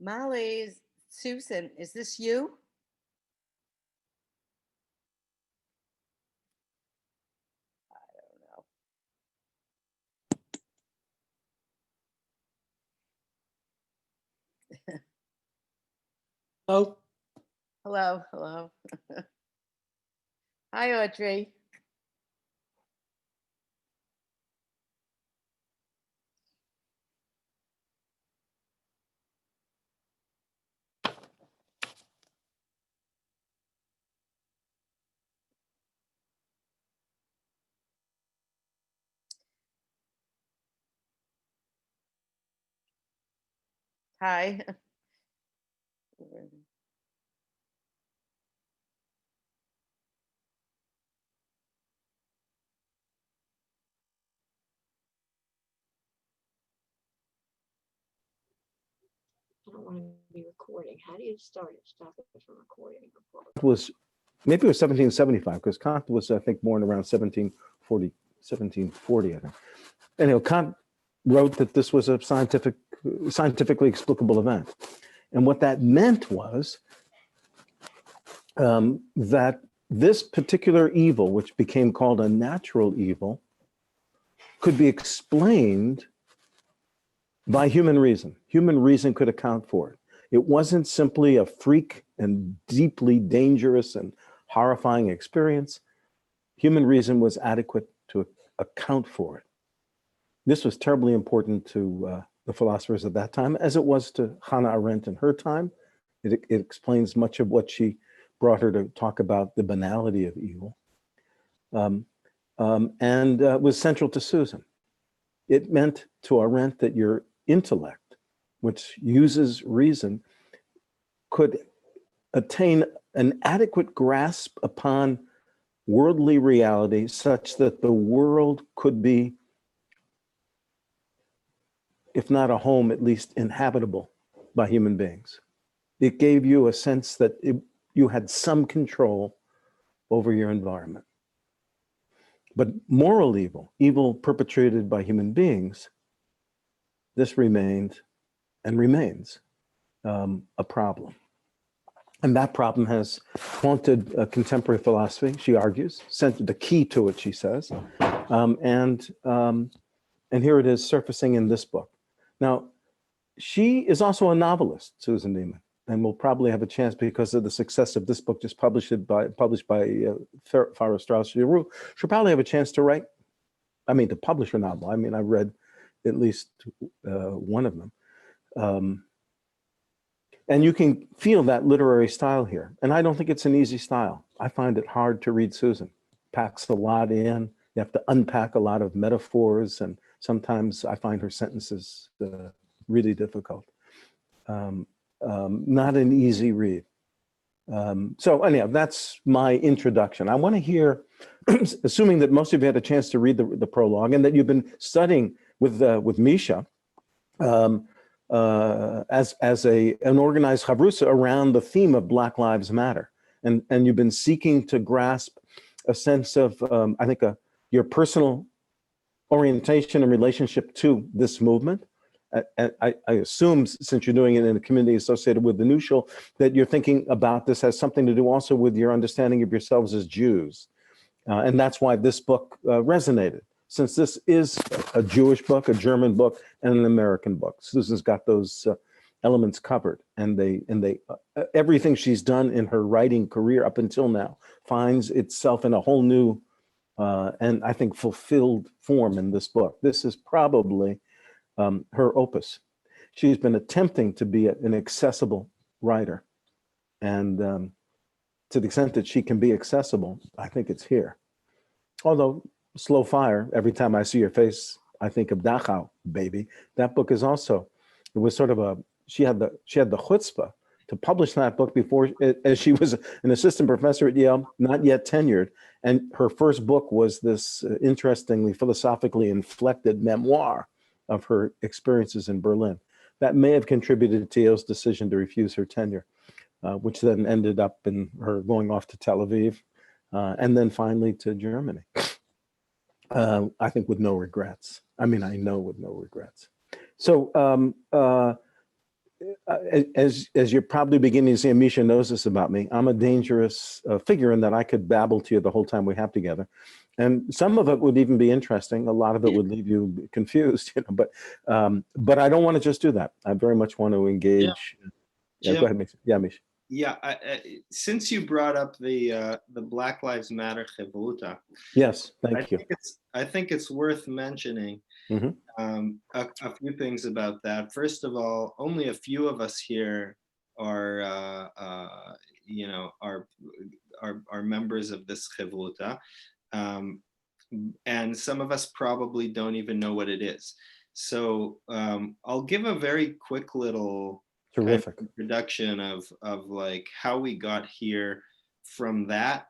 Molly, Susan, is this you? Hello. Hello, hello. Hi, Audrey. Hi. I don't want to be recording. How do you stop it from recording? Maybe it was 1775, because Kant was, I think, born around 1740, I think. Anyhow, Kant wrote that this was a scientifically explicable event. And what that meant was that this particular evil, which became called a natural evil, could be explained by human reason. Human reason could account for it. It wasn't simply a freak and deeply dangerous and horrifying experience. Human reason was adequate to account for it. This was terribly important to the philosophers of that time, as it was to Hannah Arendt in her time. It explains much of what she brought her to talk about the banality of evil, and was central to Susan. It meant to Arendt that your intellect, which uses reason, could attain an adequate grasp upon worldly reality such that the world could be, if not a home, at least inhabitable by human beings. It gave you a sense that you had some control over your environment. But moral evil, evil perpetrated by human beings, this remained and remains a problem. And that problem has haunted contemporary philosophy, she argues, sent the key to it, she says. And here it is surfacing in this book. Now, she is also a novelist, Susan Neiman, and we'll probably have a chance, because of the success of this book just published by Farah Straus Giroux, she'll probably have a chance to to publish her novel. I mean, I've read at least one of them. And you can feel that literary style here. And I don't think it's an easy style. I find it hard to read Susan. Packs a lot in. You have to unpack a lot of metaphors, and sometimes I find her sentences really difficult. Not an easy read. So anyhow, that's my introduction. I want to hear, assuming that most of you had a chance to read the prologue and that you've been studying with Misha as an organized chavrusa around the theme of Black Lives Matter, and you've been seeking to grasp a sense of I think your personal orientation and relationship to this movement. I assume, since you're doing it in a community associated with the Nushal, that you're thinking about this has something to do also with your understanding of yourselves as Jews. And that's why this book resonated, since this is a Jewish book, a German book, and an American book. Susan's got those elements covered, and everything she's done in her writing career up until now finds itself in a whole new and I think fulfilled form in this book. This is probably her opus. She's been attempting to be an accessible writer, and to the extent that she can be accessible, I think it's here. Although Slow Fire, every time I see your face, I think of Dachau, baby. That book is also, it was sort of she had the chutzpah to publish that book before, as she was an assistant professor at Yale, not yet tenured. And her first book was this interestingly, philosophically inflected memoir of her experiences in Berlin. That may have contributed to Yale's decision to refuse her tenure, which then ended up in her going off to Tel Aviv, and then finally to Germany. I think with no regrets. I mean, I know with no regrets. So as you're probably beginning to see, and Misha knows this about me, I'm a dangerous figure in that I could babble to you the whole time we have together. And some of it would even be interesting. A lot of it would leave you confused, but I don't want to just do that. I very much want to engage. Yeah, Jim, go ahead, Misha. Yeah, Misha. Yeah, since you brought up the Black Lives Matter Chevrutah, Yes, thank you. I think it's worth mentioning a few things about that. First of all, only a few of us here are are members of this Chevrutah, and some of us probably don't even know what it is. So I'll give a very quick little Terrific introduction of like how we got here from that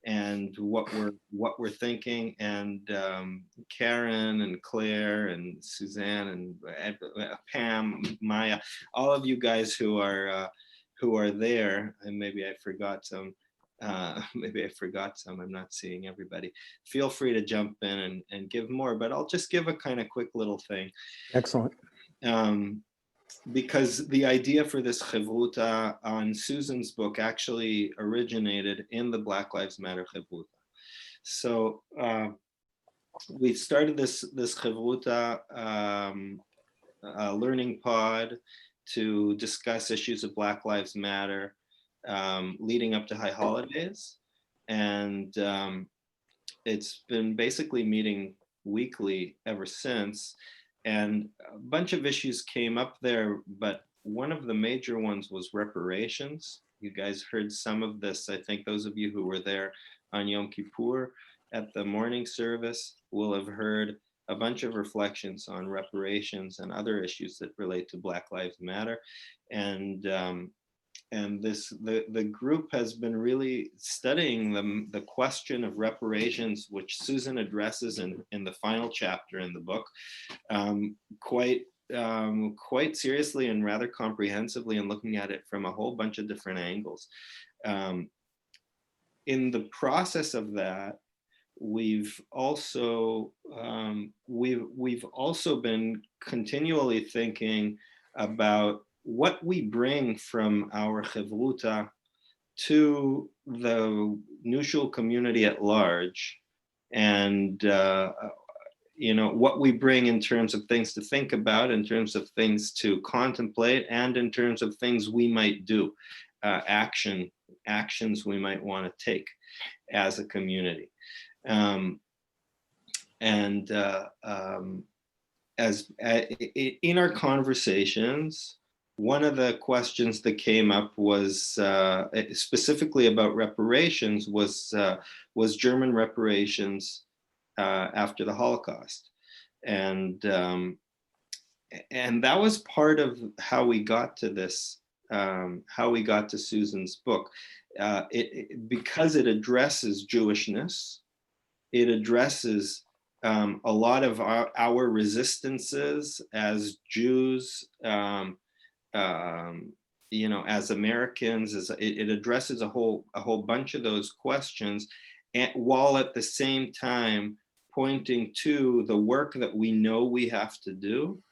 and what we're thinking, and Karen and Claire and Suzanne and Pam, Maia, all of you guys who are there, and maybe I forgot some. I'm not seeing everybody. Feel free to jump in and give more, but I'll just give a kind of quick little thing. Excellent. Because the idea for this Chevrutah on Susan's book actually originated in the Black Lives Matter Chevrutah. So we started this Chevrutah learning pod to discuss issues of Black Lives Matter leading up to high holidays. And it's been basically meeting weekly ever since. And a bunch of issues came up there, but one of the major ones was reparations. You guys heard some of this. I think those of you who were there on Yom Kippur at the morning service will have heard a bunch of reflections on reparations and other issues that relate to Black Lives Matter. And the group has been really studying the question of reparations, which Susan addresses in the final chapter in the book, quite seriously and rather comprehensively, and looking at it from a whole bunch of different angles. In the process of that, we've also been continually thinking about what we bring from our Chevrutah to the neutral community at large, and what we bring in terms of things to think about, in terms of things to contemplate, and in terms of things we might do, actions we might want to take as a community. In our conversations, one of the questions that came up was specifically about reparations, was German reparations after the Holocaust, and that was part of how we got to this, how we got to Susan's book, because it addresses Jewishness, it addresses a lot of our resistances as Jews. As Americans, it addresses a whole bunch of those questions, and while at the same time pointing to the work that we know we have to do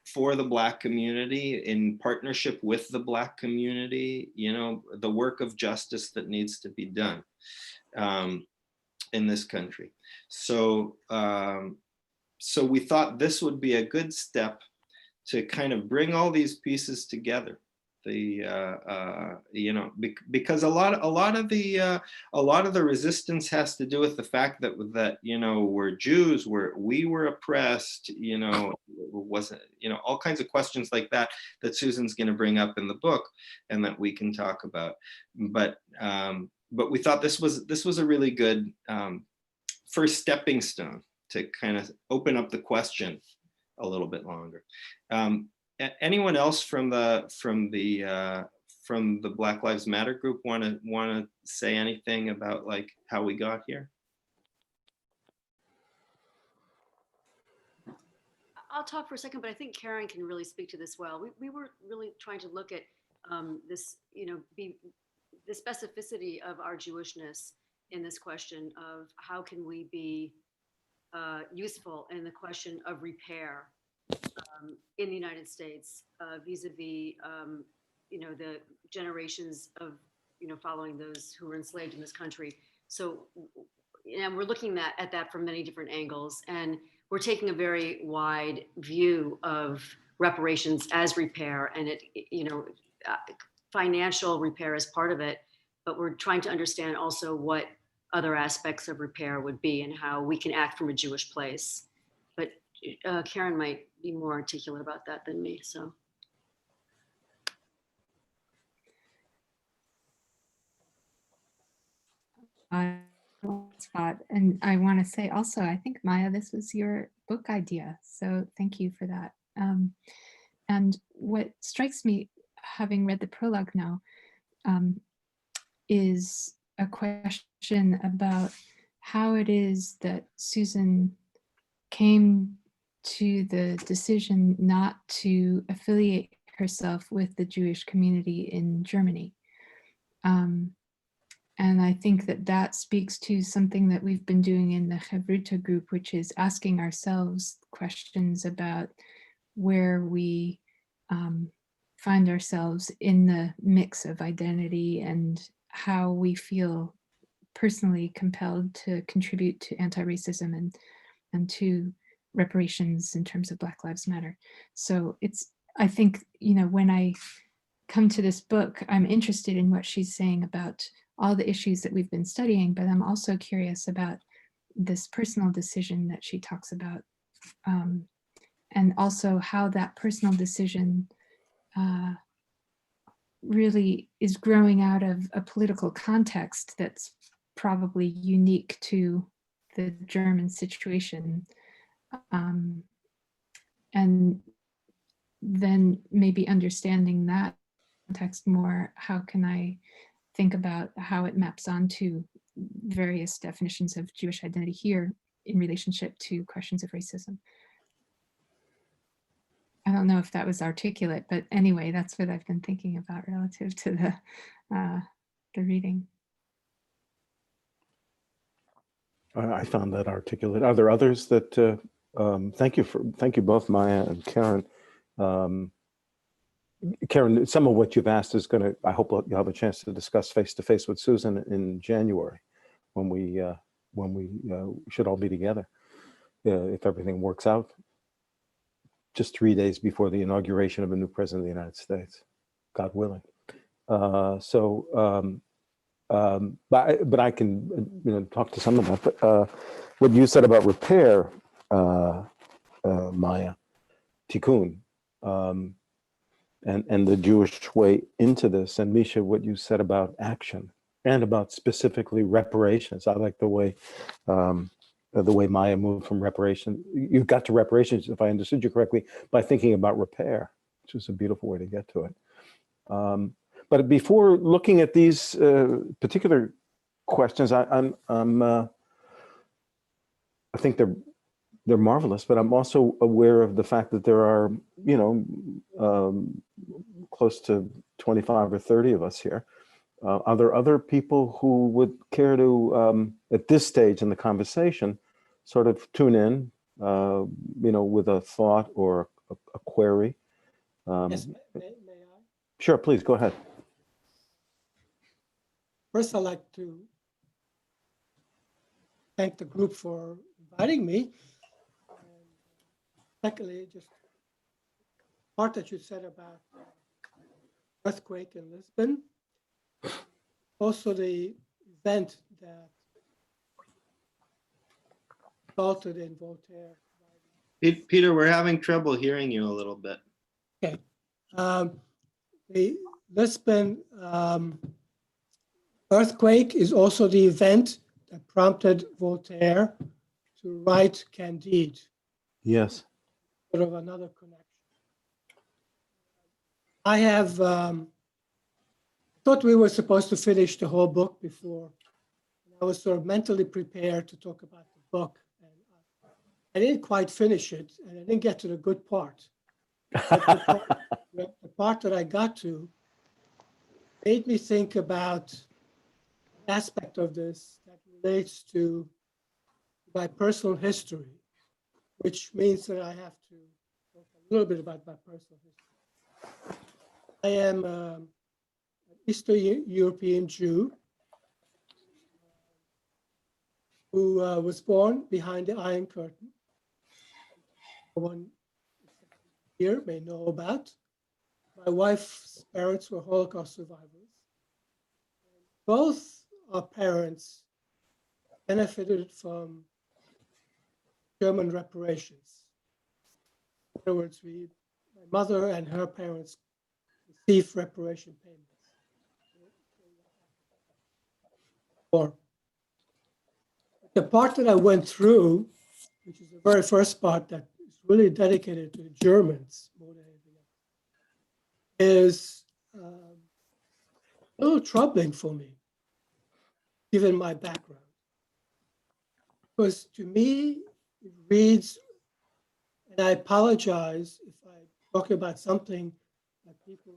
for the Black community, in partnership with the Black community, the work of justice that needs to be done in this country. So we thought this would be a good step to kind of bring all these pieces together. Because a lot of the resistance has to do with the fact that we're Jews, we were oppressed, wasn't, all kinds of questions like that Susan's going to bring up in the book and that we can talk about. But we thought this was a really good first stepping stone to kind of open up the question a little bit longer. Anyone else from the Black Lives Matter group want to say anything about like how we got here? I'll talk for a second, but I think Karen can really speak to this well. We were really trying to look at this, the specificity of our Jewishness in this question of how can we be useful in the question of repair in the United States vis-a-vis, the generations of, following those who were enslaved in this country. So, and we're looking at that from many different angles, and we're taking a very wide view of reparations as repair, and financial repair is part of it, but we're trying to understand also what other aspects of repair would be and how we can act from a Jewish place. But Karen might be more articulate about that than me, so. Spot. And I want to say also, I think, Maia, this was your book idea. So thank you for that. And what strikes me, having read the prologue now, is a question about how it is that Susan came to the decision not to affiliate herself with the Jewish community in Germany. And I think that speaks to something that we've been doing in the Chevrutah group, which is asking ourselves questions about where we find ourselves in the mix of identity and how we feel personally compelled to contribute to anti-racism and to reparations in terms of Black Lives Matter. So I think, when I come to this book, I'm interested in what she's saying about all the issues that we've been studying, but I'm also curious about this personal decision that she talks about, and also how that personal decision really is growing out of a political context that's probably unique to the German situation. And then maybe understanding that context more, how can I think about how it maps onto various definitions of Jewish identity here in relationship to questions of racism. I don't know if that was articulate, but anyway, that's what I've been thinking about relative to the reading. I found that articulate. Are there others that? Thank you both, Maia and Karen. Karen, some of what you've asked is going to, I hope you'll have a chance to discuss face-to-face with Susan in January when we should all be together, if everything works out, just 3 days before the inauguration of a new president of the United States, God willing. But I can talk to some of that. But what you said about repair, Maia, tikkun, and the Jewish way into this, and Misha, what you said about action and about specifically reparations. I like the way Maia moved from reparation. You got to reparations, if I understood you correctly, by thinking about repair, which is a beautiful way to get to it. But before looking at these particular questions, I think they're marvelous, but I'm also aware of the fact that there are, close to 25 or 30 of us here. Are there other people who would care to, at this stage in the conversation, sort of tune in, with a thought or a query? Yes, may I? Sure, please, go ahead. First, I'd like to thank the group for inviting me. And secondly, just part that you said about earthquake in Lisbon, also the event that resulted in Voltaire. Peter, we're having trouble hearing you a little bit. Okay. The Lisbon earthquake is also the event that prompted Voltaire to write Candide. Yes. Sort of another connection. I have thought we were supposed to finish the whole book before. I was sort of mentally prepared to talk about the book. And I didn't quite finish it, and I didn't get to the good part. The part that I got to made me think about an aspect of this that relates to my personal history, which means that I have to talk a little bit about my personal history. I am an Eastern European Jew who was born behind the Iron Curtain. No one here may know about. My wife's parents were Holocaust survivors. Both our parents benefited from German reparations. In other words, my mother and her parents received reparation payments. Or the part that I went through, which is the very first part that is really dedicated to the Germans more than anything else, is a little troubling for me, given my background. Because to me, it reads, and I apologize if I talk about something that people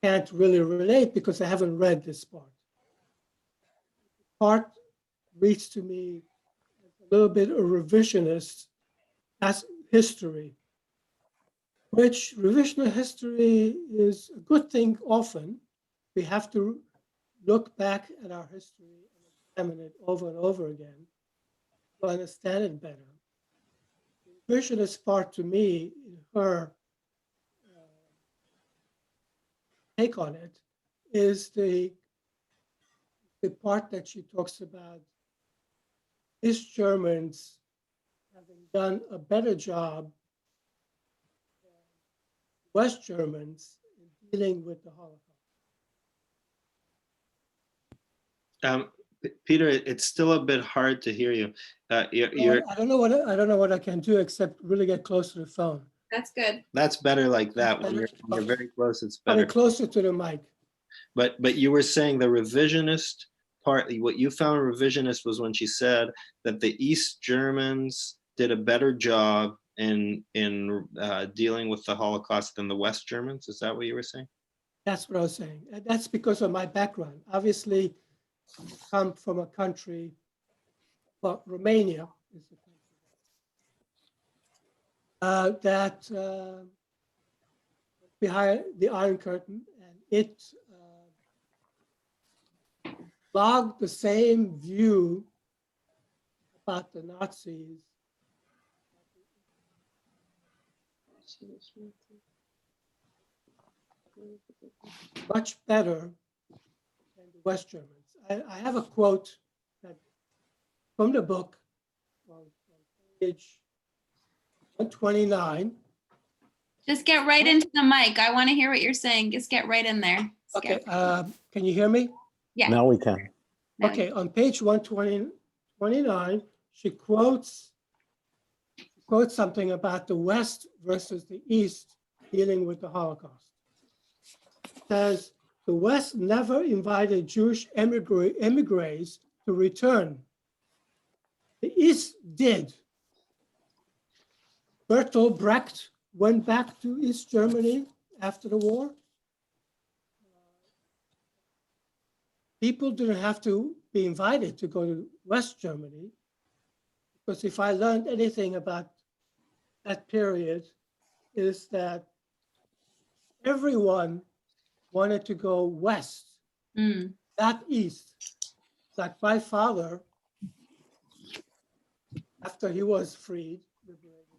can't really relate because I haven't read this part. Part reads to me a little bit of revisionist as history, which revisionist history is a good thing often. We have to look back at our history and examine it over and over again to understand it better. The revisionist part to me, in her take on it, is the part that she talks about East Germans having done a better job than West Germans in dealing with the Holocaust. Peter, it's still a bit hard to hear you. You're I don't know what I can do except really get close to the phone. That's good. That's better like that. When Better? you're very close, it's Coming better. closer to the mic. But you were saying the revisionist part, what you found revisionist was when she said that the East Germans did a better job in dealing with the Holocaust than the West Germans. Is that what you were saying? That's what I was saying. And that's because of my background. Obviously, I come from a country, well, Romania is the country that behind the Iron Curtain, and it logged the same view about the Nazis much better than the West Germans. I have a quote that from the book on page 129. Just get right into the mic. I want to hear what you're saying. Just get right in there. Just Okay, get- can you hear me? yeah. Now we can. Now we- Okay, on page 129, she quotes something about the West versus the East dealing with the Holocaust. It says, the West never invited Jewish emigres to return. The East did. Bertolt Brecht went back to East Germany after the war. People didn't have to be invited to go to West Germany, because if I learned anything about that period, is that everyone wanted to go west, Mm. not east. Like my father, after he was freed, liberated,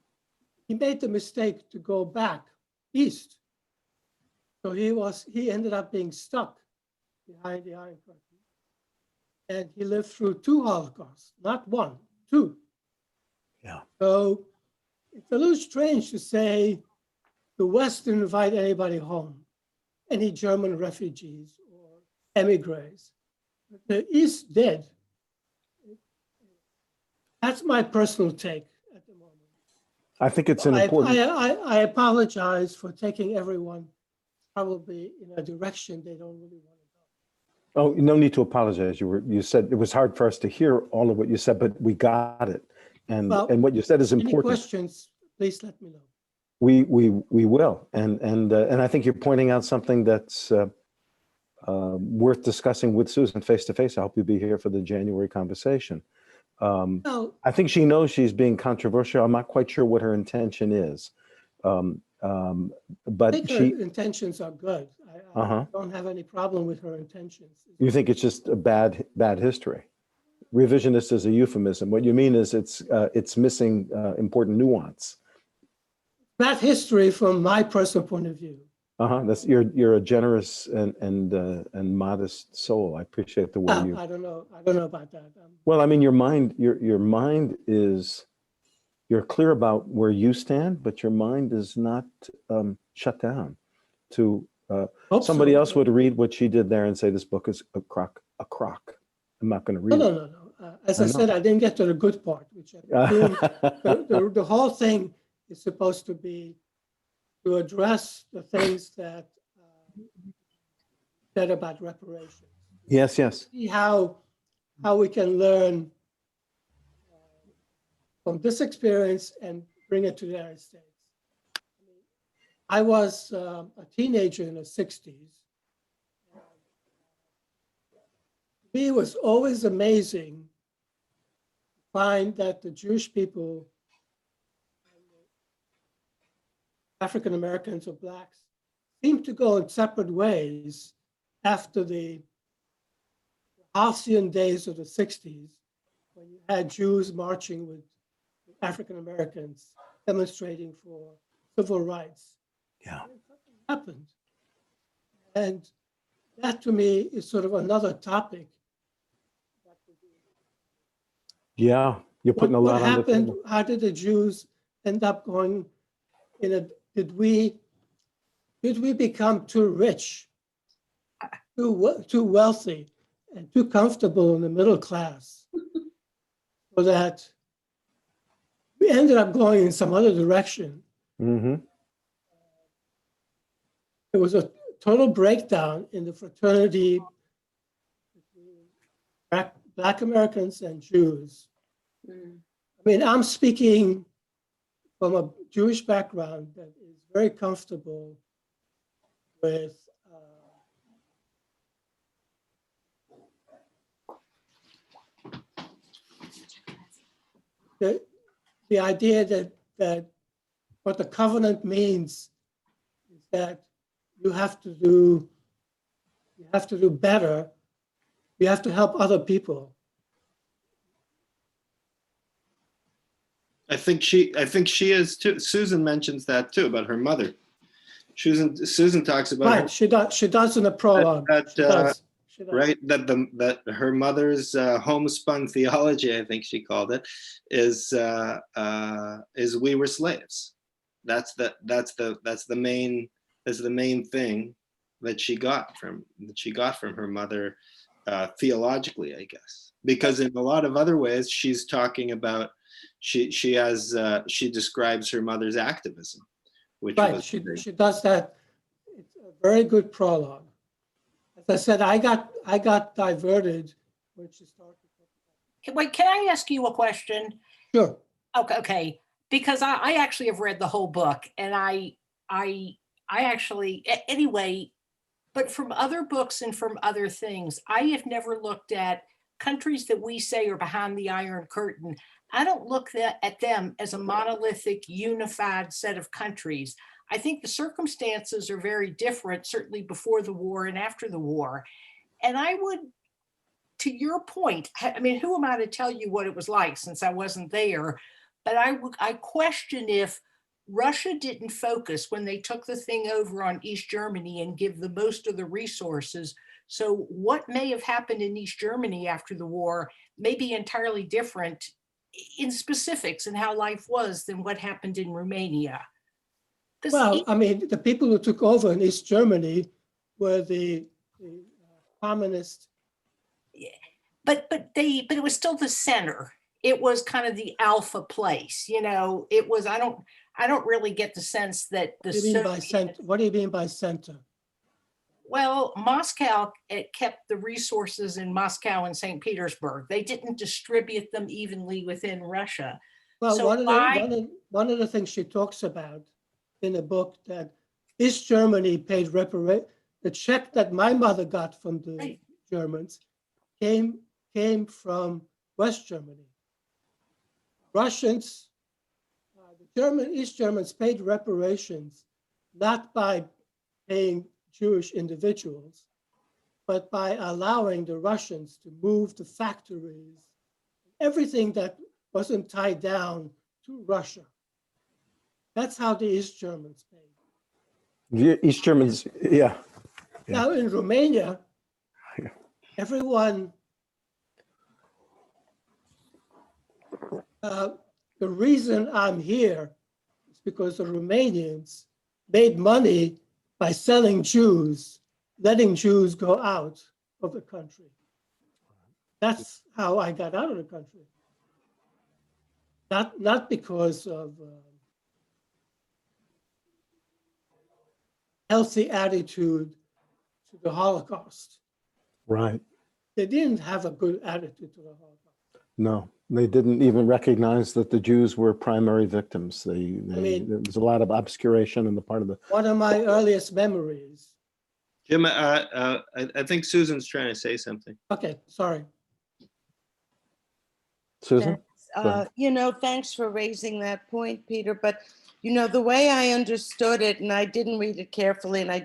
he made the mistake to go back east. So he ended up being stuck behind the Iron Curtain. And he lived through two Holocausts, not one, two. Yeah. So it's a little strange to say the West didn't invite anybody home, any German refugees or emigres. The East did. That's my personal take at the moment. I think it's an important. I apologize for taking everyone probably in a direction they don't really want to go. Oh, no need to apologize. You said it was hard for us to hear all of what you said, but we got it. And Well, what you said is Any important. questions, please let me know. We will. And I think you're pointing out something that's worth discussing with Susan face to face. I hope you'll be here for the January conversation. Well, I think she knows she's being controversial. I'm not quite sure what her intention is. I But think her she, intentions are good. I Uh-huh. don't have any problem with her intentions. you think it's just a bad history. Revisionist is a euphemism. What you mean is it's missing important nuance. Bad history from my personal point of view. That's you're a generous and modest soul. I appreciate the way you. I don't know about that. Well, I mean, your mind is, you're clear about where you stand, but your mind is not shut down to Hope somebody so. else would read what she did there and say this book is a crock. I'm not going to read No. As I I know. said, I didn't get to the good part, which I presume the whole thing is supposed to be to address the things that said about reparations. Yes. See how we can learn from this experience and bring it to the United States. I was a teenager in the 60s. To me, it was always amazing to find that the Jewish people, African Americans or Blacks, seemed to go in separate ways after the halcyon days of the 60s, when you had Jews marching with African Americans demonstrating for civil rights. Yeah. Something happened. And that to me is sort of another topic. Yeah. You're putting a What lot on the happened? table. How did the Jews end up going in a, did we become too rich, too wealthy, and too comfortable in the middle class, so that we ended up going in some other direction? Mm-hmm. There was a total breakdown in the fraternity between Black Americans and Jews. I mean, I'm speaking from a Jewish background that is very comfortable with the idea that what the covenant means is that you have to do better. You have to help other people. I think she is too. Susan mentions that too about her mother. Susan talks about Right, she does in the prologue. She does. right that her mother's homespun theology, I think she called it, is we were slaves. That's the main thing that she got from her mother, theologically, I guess, because in a lot of other ways she's talking about she describes her mother's activism, which right, was she does that. It's a very good prologue. As I said, I got diverted when she started. Wait, can I ask you a question? Sure. Okay. Because I actually have read the whole book, and I actually, anyway, but from other books and from other things, I have never looked at countries that we say are behind the Iron Curtain. I don't look at them as a monolithic, unified set of countries. I think the circumstances are very different, certainly before the war and after the war. And I would, to your point, I mean, who am I to tell you what it was like since I wasn't there? But I question if Russia didn't focus when they took the thing over on East Germany and give the most of the resources. So what may have happened in East Germany after the war may be entirely different in specifics and how life was than what happened in Romania. Well, I mean, the people who took over in East Germany were the communist. Yeah, but it was still the center. It was kind of the alpha place, you know. It was. I don't really get the sense that the. What do you mean by center? Well, Moscow, it kept the resources in Moscow and St. Petersburg. They didn't distribute them evenly within Russia. Well, so one of the things she talks about in the book, that East Germany paid reparation. The check that my mother got from the Germans came from West Germany. Russians, the East Germans paid reparations not by paying Jewish individuals, but by allowing the Russians to move the factories, everything that wasn't tied down to Russia. That's how the East Germans paid. The East Germans, yeah. Yeah. Now in Romania, everyone, the reason I'm here is because the Romanians made money by selling Jews, letting Jews go out of the country. That's how I got out of the country. Not because of healthy attitude to the Holocaust. Right. They didn't have a good attitude to the Holocaust. No, they didn't even recognize that the Jews were primary victims. There was a lot of obscuration on the part of the. One of my earliest memories. Jim, I think Susan's trying to say something. Okay, sorry. Susan? Thanks for raising that point, Peter. But, the way I understood it, and I didn't read it carefully, and I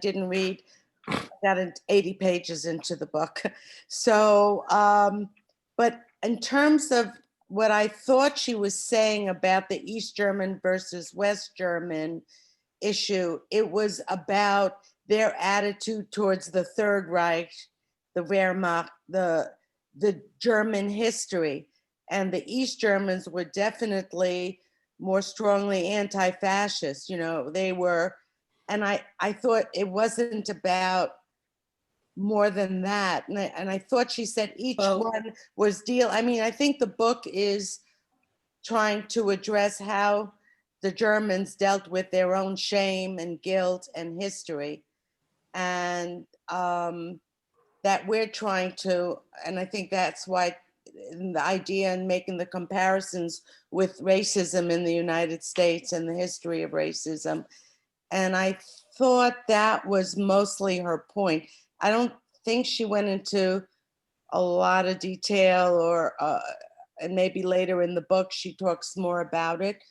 got 80 pages into the book. So, but in terms of what I thought she was saying about the East German versus West German issue, it was about their attitude towards the Third Reich, the Wehrmacht, the German history. And the East Germans were definitely more strongly anti-fascist. They were, and I thought it wasn't about more than that. And I thought she said each one was I think the book is trying to address how the Germans dealt with their own shame and guilt and history. And that we're trying to, and I think that's why the idea in making the comparisons with racism in the United States and the history of racism. And I thought that was mostly her point. I don't think she went into a lot of detail and maybe later in the book she talks more about it,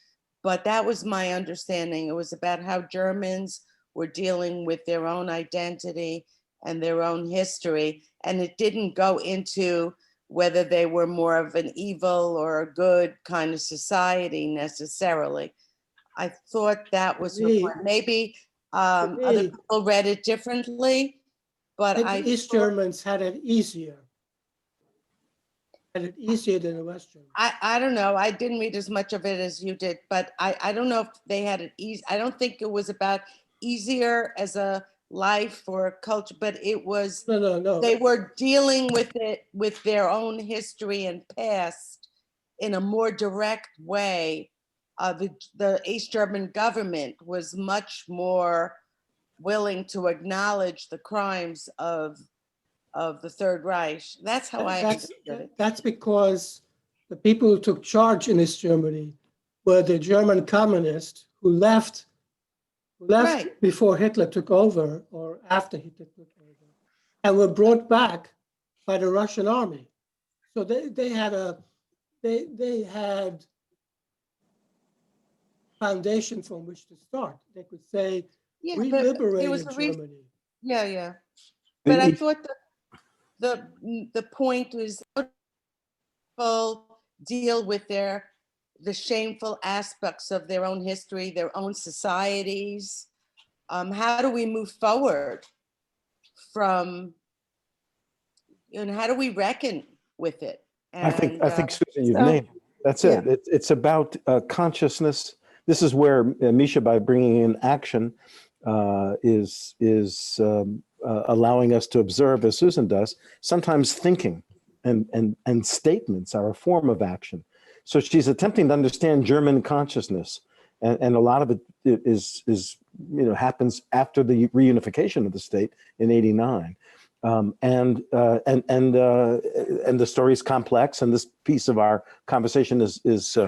but that was my understanding. It was about how Germans were dealing with their own identity and their own history. And it didn't go into whether they were more of an evil or a good kind of society necessarily. I thought that was her point. Maybe other people read it differently, but the East Germans had it easier. Had it easier than the West Germans. I don't know. I didn't read as much of it as you did, but I don't know if they had it easy. I don't think it was about easier as a life or a culture, but it was, no. They were dealing with it, with their own history and past in a more direct way. The East German government was much more willing to acknowledge the crimes of the Third Reich. That's how I understood it. That's because the people who took charge in East Germany were the German communists who left right before Hitler took over or after Hitler took over, and were brought back by the Russian army. So they had foundation from which to start. They could say, we liberated Germany. Yeah. But I thought that the point was people deal with the shameful aspects of their own history, their own societies. How do we move forward from, how do we reckon with it? And, I think Susan, you've named it. That's it. It's about consciousness. This is where Misha, by bringing in action, is allowing us to observe, as Susan does. Sometimes thinking and statements are a form of action. So she's attempting to understand German consciousness, and a lot of it is happens after the reunification of the state in '89, and the story is complex, and this piece of our conversation is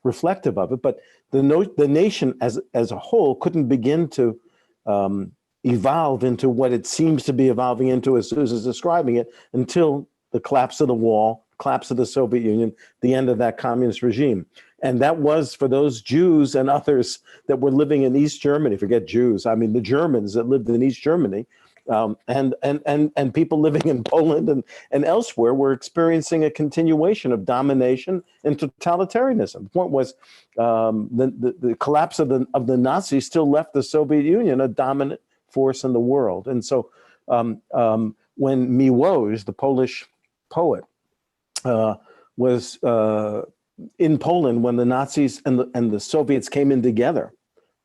reflective of it. But the nation as a whole couldn't begin to evolve into what it seems to be evolving into, as Susan's describing it, until the collapse of the wall, collapse of the Soviet Union, the end of that communist regime. And that was for those Jews and others that were living in East Germany, forget Jews, I mean the Germans that lived in East Germany, and people living in Poland and elsewhere were experiencing a continuation of domination and totalitarianism. The point was the collapse of the Nazis still left the Soviet Union a dominant force in the world. And so when Miłosz, the Polish poet, was in Poland when the Nazis and the Soviets came in together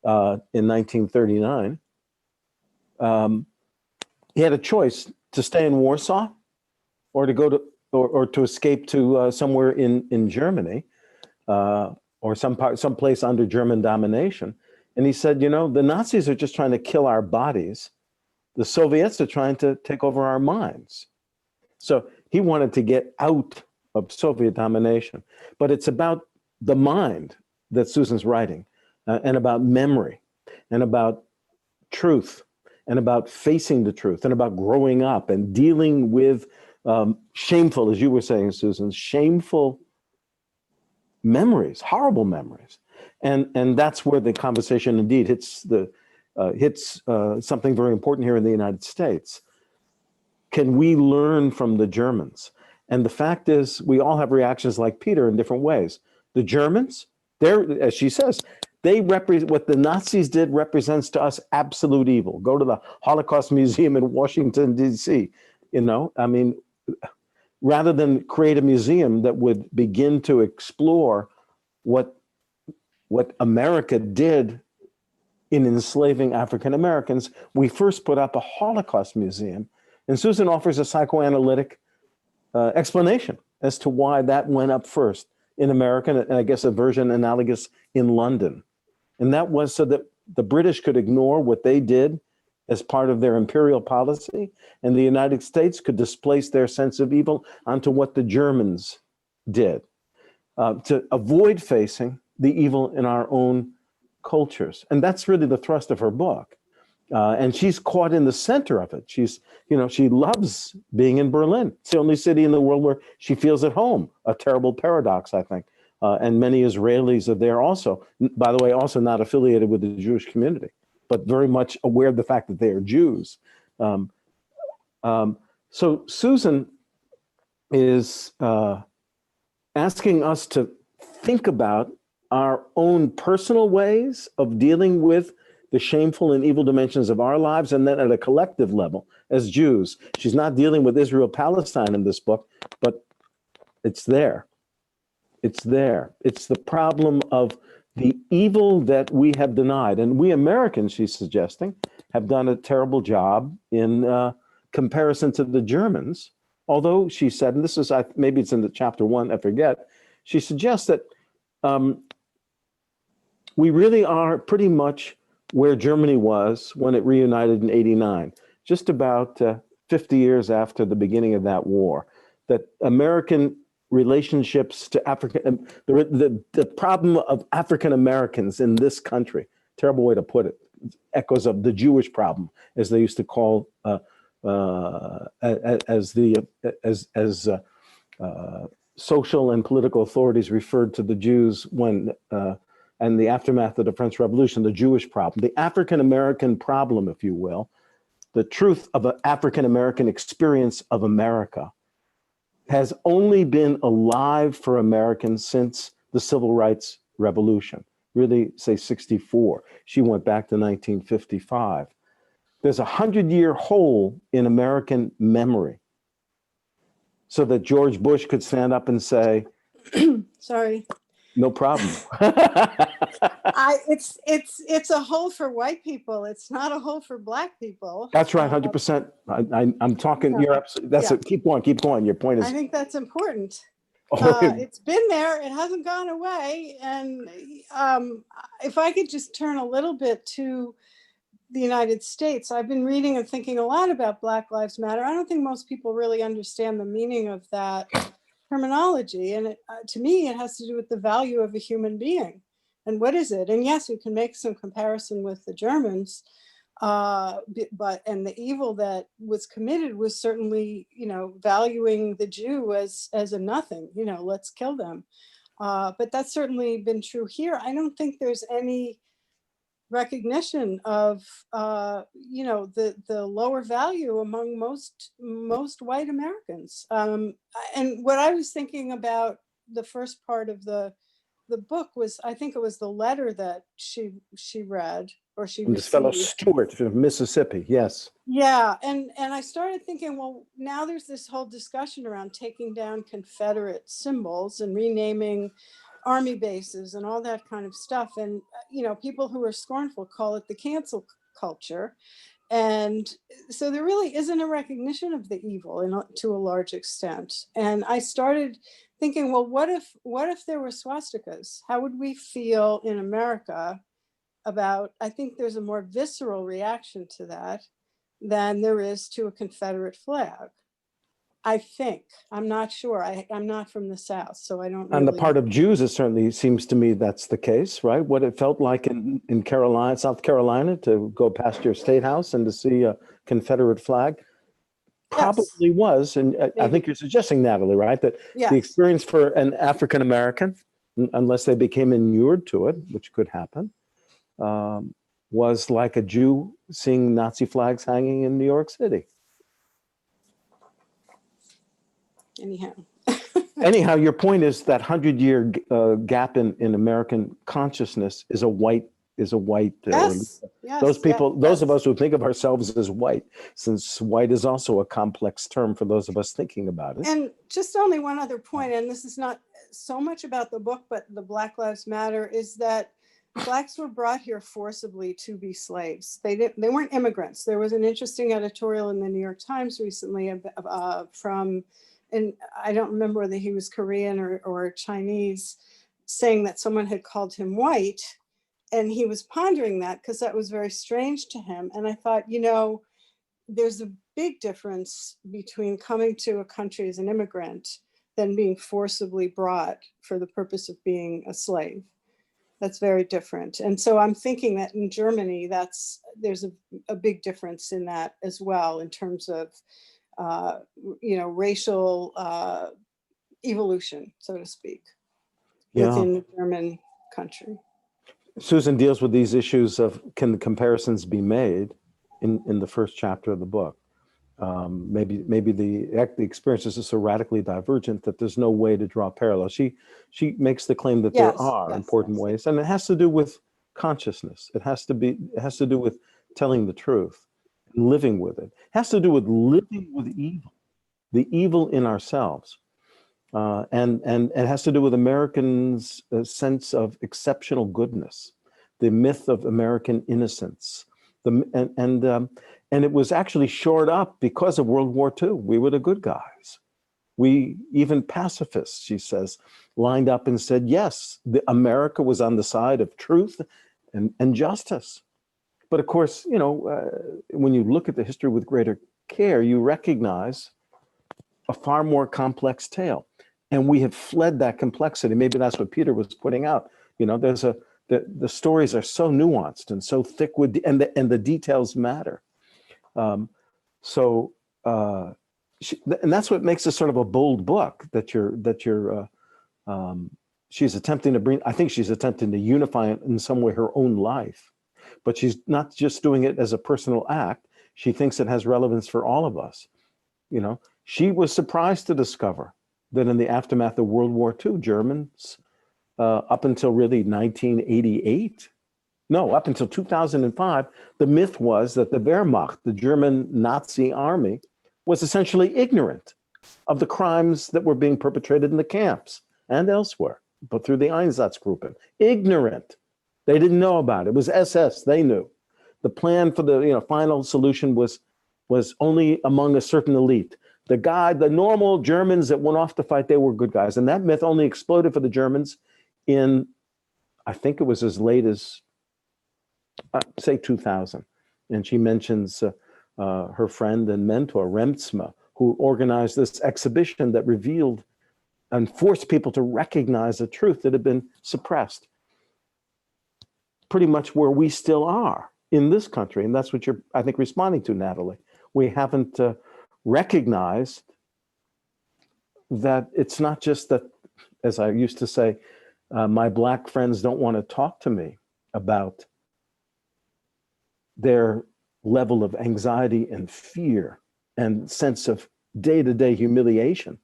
in 1939, he had a choice to stay in Warsaw or to go to or to escape to somewhere in Germany or some place under German domination. And he said, you know, the Nazis are just trying to kill our bodies. The Soviets are trying to take over our minds. So he wanted to get out of Soviet domination. But it's about the mind that Susan's writing, and about memory, and about truth, and about facing the truth, and about growing up and dealing with shameful, as you were saying, Susan, shameful memories, horrible memories. And that's where the conversation indeed hits something very important here in the United States. Can we learn from the Germans? And the fact is, we all have reactions like Peter in different ways. The Germans, they're, as she says, they represent what the Nazis did represents to us absolute evil. Go to the Holocaust Museum in Washington, D.C. You know, I mean, rather than create a museum that would begin to explore what America did in enslaving African Americans, we first put up a Holocaust museum. And Susan offers a psychoanalytic explanation as to why that went up first in America, and I guess a version analogous in London. And that was so that the British could ignore what they did as part of their imperial policy, and the United States could displace their sense of evil onto what the Germans did, to avoid facing the evil in our own cultures. And that's really the thrust of her book. And she's caught in the center of it. She's, you know, she loves being in Berlin. It's the only city in the world where she feels at home, a terrible paradox, I think. And many Israelis are there also, by the way, also not affiliated with the Jewish community, but very much aware of the fact that they are Jews. So Susan is asking us to think about our own personal ways of dealing with the shameful and evil dimensions of our lives, and then at a collective level as Jews. She's not dealing with Israel-Palestine in this book, but it's there. It's there. It's the problem of the evil that we have denied. And we Americans, she's suggesting, have done a terrible job in comparison to the Germans. Although she said, and this is, maybe it's in the chapter 1, I forget, she suggests that we really are pretty much where Germany was when it reunited in '89, just about 50 years after the beginning of that war, that American relationships to African, the problem of African Americans in this country, terrible way to put it, echoes of the Jewish problem, as they used to call, as social and political authorities referred to the Jews when, and the aftermath of the French Revolution, the Jewish problem, the African American problem, if you will, the truth of an African American experience of America has only been alive for Americans since the Civil Rights Revolution, really say 64. She went back to 1955. There's a 100-year hole in American memory so that George Bush could stand up and say, sorry. No problem. It's a hole for white people. It's not a hole for Black people. That's right, 100%. I'm talking. You're absolutely. That's it. Keep going. Your point is. I think that's important. Oh, It's been there. It hasn't gone away. And if I could just turn a little bit to the United States, I've been reading and thinking a lot about Black Lives Matter. I don't think most people really understand the meaning of that terminology. And to me, it has to do with the value of a human being. And what is it? And yes, we can make some comparison with the Germans, And the evil that was committed was certainly, valuing the Jew as a nothing, let's kill them. But that's certainly been true here. I don't think there's any recognition of, the lower value among most white Americans. And what I was thinking about the first part of the book was, I think it was the letter that she read or she This fellow received. Stewart from Mississippi, yes. Yeah, and I started thinking, well, now there's this whole discussion around taking down Confederate symbols and renaming army bases and all that kind of stuff. And, people who are scornful call it the cancel culture. And so there really isn't a recognition of the evil to a large extent. And I started thinking, well, what if there were swastikas? How would we feel in America about, I think there's a more visceral reaction to that than there is to a Confederate flag. I think. I'm not sure. I'm not from the South, so I don't On the really part know. of Jews, it certainly seems to me that's the case, right? What it felt like in South Carolina, to go past your state house and to see a Confederate flag probably was, and I Maybe. think you're suggesting, Natalie, right? That Yes. the experience for an African American, unless they became inured to it, which could happen, was like a Jew seeing Nazi flags hanging in New York City. Anyhow, your point is that 100-year gap in American consciousness is a white. Yes. Those people, yes, those of us who think of ourselves as white, since white is also a complex term for those of us thinking about it. And just only one other point, and this is not so much about the book, but the Black Lives Matter, is that Blacks were brought here forcibly to be slaves. They weren't immigrants. There was an interesting editorial in the New York Times recently from, and I don't remember whether he was Korean or Chinese, saying that someone had called him white. And he was pondering that because that was very strange to him. And I thought, there's a big difference between coming to a country as an immigrant than being forcibly brought for the purpose of being a slave. That's very different. And so I'm thinking that in Germany, there's a big difference in that as well, in terms of, racial evolution, so to speak, within the German country. Susan deals with these issues of, can the comparisons be made in the first chapter of the book? Maybe the experiences are so radically divergent that there's no way to draw parallels. She makes the claim that there are important ways, and it has to do with consciousness. It has to do with telling the truth, living with it. It has to do with living with evil, the evil in ourselves. And it has to do with Americans' sense of exceptional goodness, the myth of American innocence. And it was actually shored up because of World War II. We were the good guys. We, even pacifists, she says, lined up and said, yes, America was on the side of truth and justice. But of course, when you look at the history with greater care, you recognize a far more complex tale. And we have fled that complexity. Maybe that's what Peter was putting out. The stories are so nuanced and so thick and the details matter. And that's what makes this sort of a bold book she's attempting to bring. I think she's attempting to unify in some way her own life, but she's not just doing it as a personal act. She thinks it has relevance for all of us. She was surprised to discover that in the aftermath of World War II, Germans, up until really 1988, up until 2005, the myth was that the Wehrmacht, the German Nazi army, was essentially ignorant of the crimes that were being perpetrated in the camps and elsewhere, but through the Einsatzgruppen. Ignorant. They didn't know about it. It was SS, they knew. The plan for the final solution was only among a certain elite. The normal Germans that went off to fight, they were good guys. And that myth only exploded for the Germans in, I think it was as late as, say 2000. And she mentions her friend and mentor, Remtsma, who organized this exhibition that revealed and forced people to recognize the truth that had been suppressed. Pretty much where we still are, in this country, and that's what you're, I think, responding to, Natalie. We haven't recognized that it's not just that, as I used to say, my Black friends don't want to talk to me about their level of anxiety and fear and sense of day-to-day humiliation,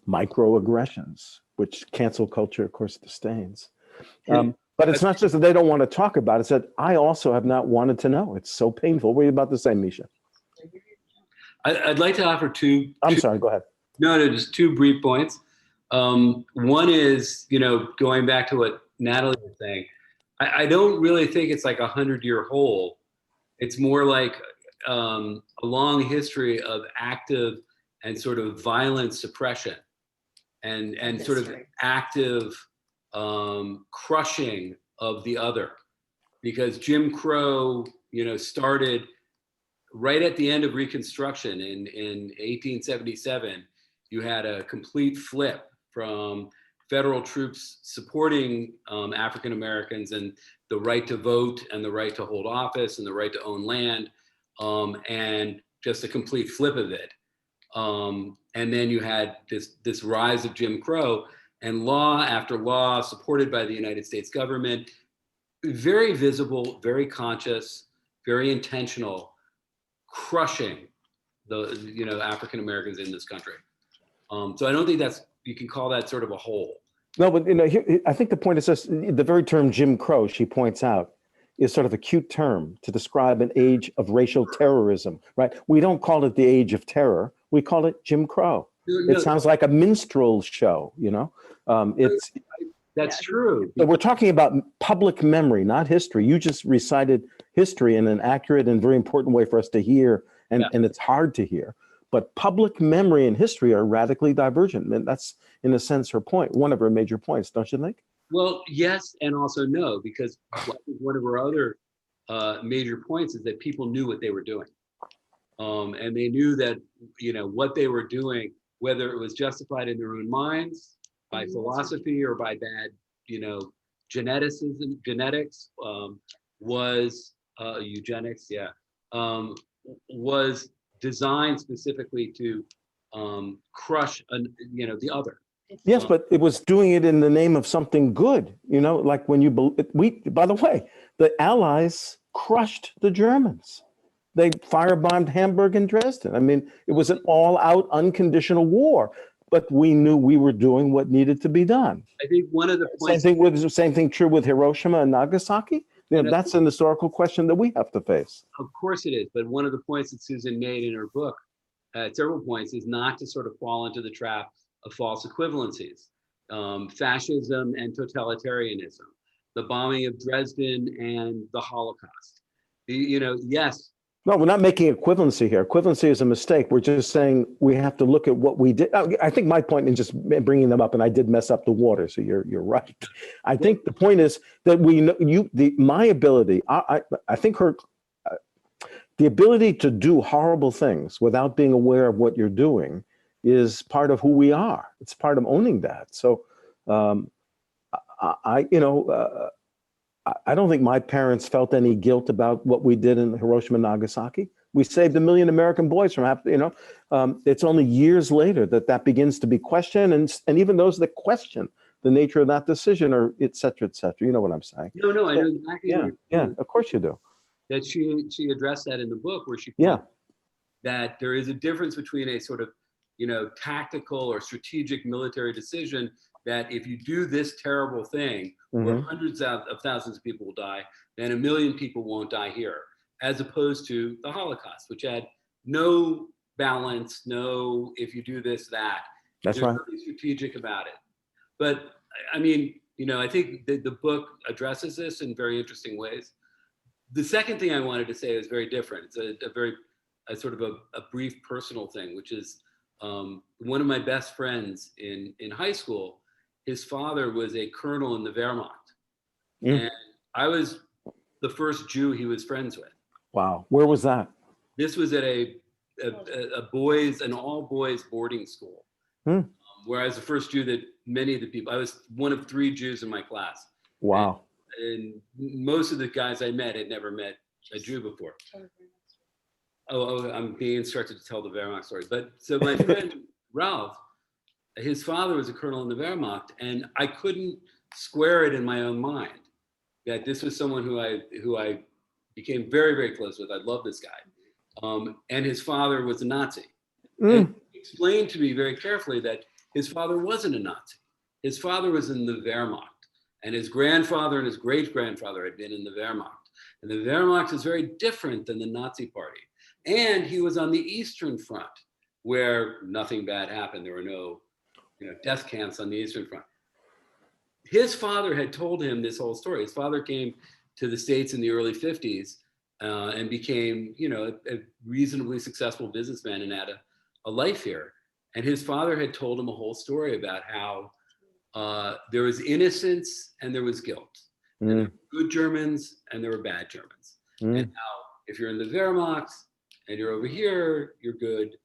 microaggressions, which cancel culture, of course, disdains. But it's not just that they don't want to talk about it, it's that I also have not wanted to know. It's so painful. What are you about to say, Misha? I'd like to offer two. I'm sorry, go ahead. No, just two brief points. One is, going back to what Natalie was saying, I don't really think it's like a 100-year hole. It's more like a long history of active and sort of violent suppression and sort of active crushing of the other. Because Jim Crow, started right at the end of Reconstruction in 1877. You had a complete flip from federal troops supporting African Americans and the right to vote and the right to hold office and the right to own land, and just a complete flip of it. And then you had this rise of Jim Crow, and law after law supported by the United States government, very visible, very conscious, very intentional, crushing the African Americans in this country. So I don't think you can call that sort of a whole. No, but I think the point is this: the very term Jim Crow, she points out, is sort of a cute term to describe an age of racial terrorism, right? We don't call it the age of terror; we call it Jim Crow. No, it sounds like a minstrel show, That's true. But we're talking about public memory, not history. You just recited history in an accurate and very important way for us to hear, and it's hard to hear. But public memory and history are radically divergent. And that's, in a sense, her point, one of her major points, don't you think? Well, yes, and also no, because one of her other major points is that people knew what they were doing. And they knew that, what they were doing, whether it was justified in their own minds, by philosophy or by bad, genetics, was eugenics, was designed specifically to crush, the other. Yes, but it was doing it in the name of something good, like when by the way, the Allies crushed the Germans. They firebombed Hamburg and Dresden. I mean, it was an all-out unconditional war, but we knew we were doing what needed to be done. I think one of the points. Same thing true with Hiroshima and Nagasaki. That's an historical question that we have to face. Of course it is, but one of the points that Susan made in her book, at several points, is not to sort of fall into the trap of false equivalencies. Fascism and totalitarianism, the bombing of Dresden and the Holocaust. Yes. No, we're not making equivalency here. Equivalency is a mistake. We're just saying we have to look at what we did. I think my point in just bringing them up, and I did mess up the water, so you're right. I think the point is that we know my ability. I think the ability to do horrible things without being aware of what you're doing is part of who we are. It's part of owning that. So, I don't think my parents felt any guilt about what we did in Hiroshima and Nagasaki. We saved 1 million American boys from, it's only years later that begins to be questioned. And even those that question the nature of that decision or et cetera, et cetera. You know what I'm saying? No, I know exactly. Yeah, of course you do. That she addressed that in the book where she pointed that there is a difference between a sort of, tactical or strategic military decision that if you do this terrible thing, where hundreds of thousands of people will die, then 1 million people won't die here, as opposed to the Holocaust, which had no balance, no, if you do this, that. That's There's right. nothing strategic about it. But I mean, I think the book addresses this in very interesting ways. The second thing I wanted to say is very different. It's a sort of a brief personal thing, which is one of my best friends in high school. His father was a colonel in the Wehrmacht, and I was the first Jew he was friends with. Wow, where was that? This was at an all boys boarding school, where I was the first Jew that many of the people. I was one of 3 Jews in my class. Wow. and most of the guys I met had never met a Jew before. I'm being instructed to tell the Wehrmacht story. But so my friend Ralph, his father was a colonel in the Wehrmacht, and I couldn't square it in my own mind that this was someone who I became very, very close with. I love this guy. And his father was a Nazi. And he explained to me very carefully that his father wasn't a Nazi. His father was in the Wehrmacht, and his grandfather and his great-grandfather had been in the Wehrmacht. And the Wehrmacht is very different than the Nazi party. And he was on the Eastern Front, where nothing bad happened. There were no death camps on the Eastern Front. His father had told him this whole story. His father came to the States in the early 50s and became, a reasonably successful businessman and had a life here. And his father had told him a whole story about how there was innocence and there was guilt. And there were good Germans and there were bad Germans. And how if you're in the Wehrmacht and you're over here, you're good,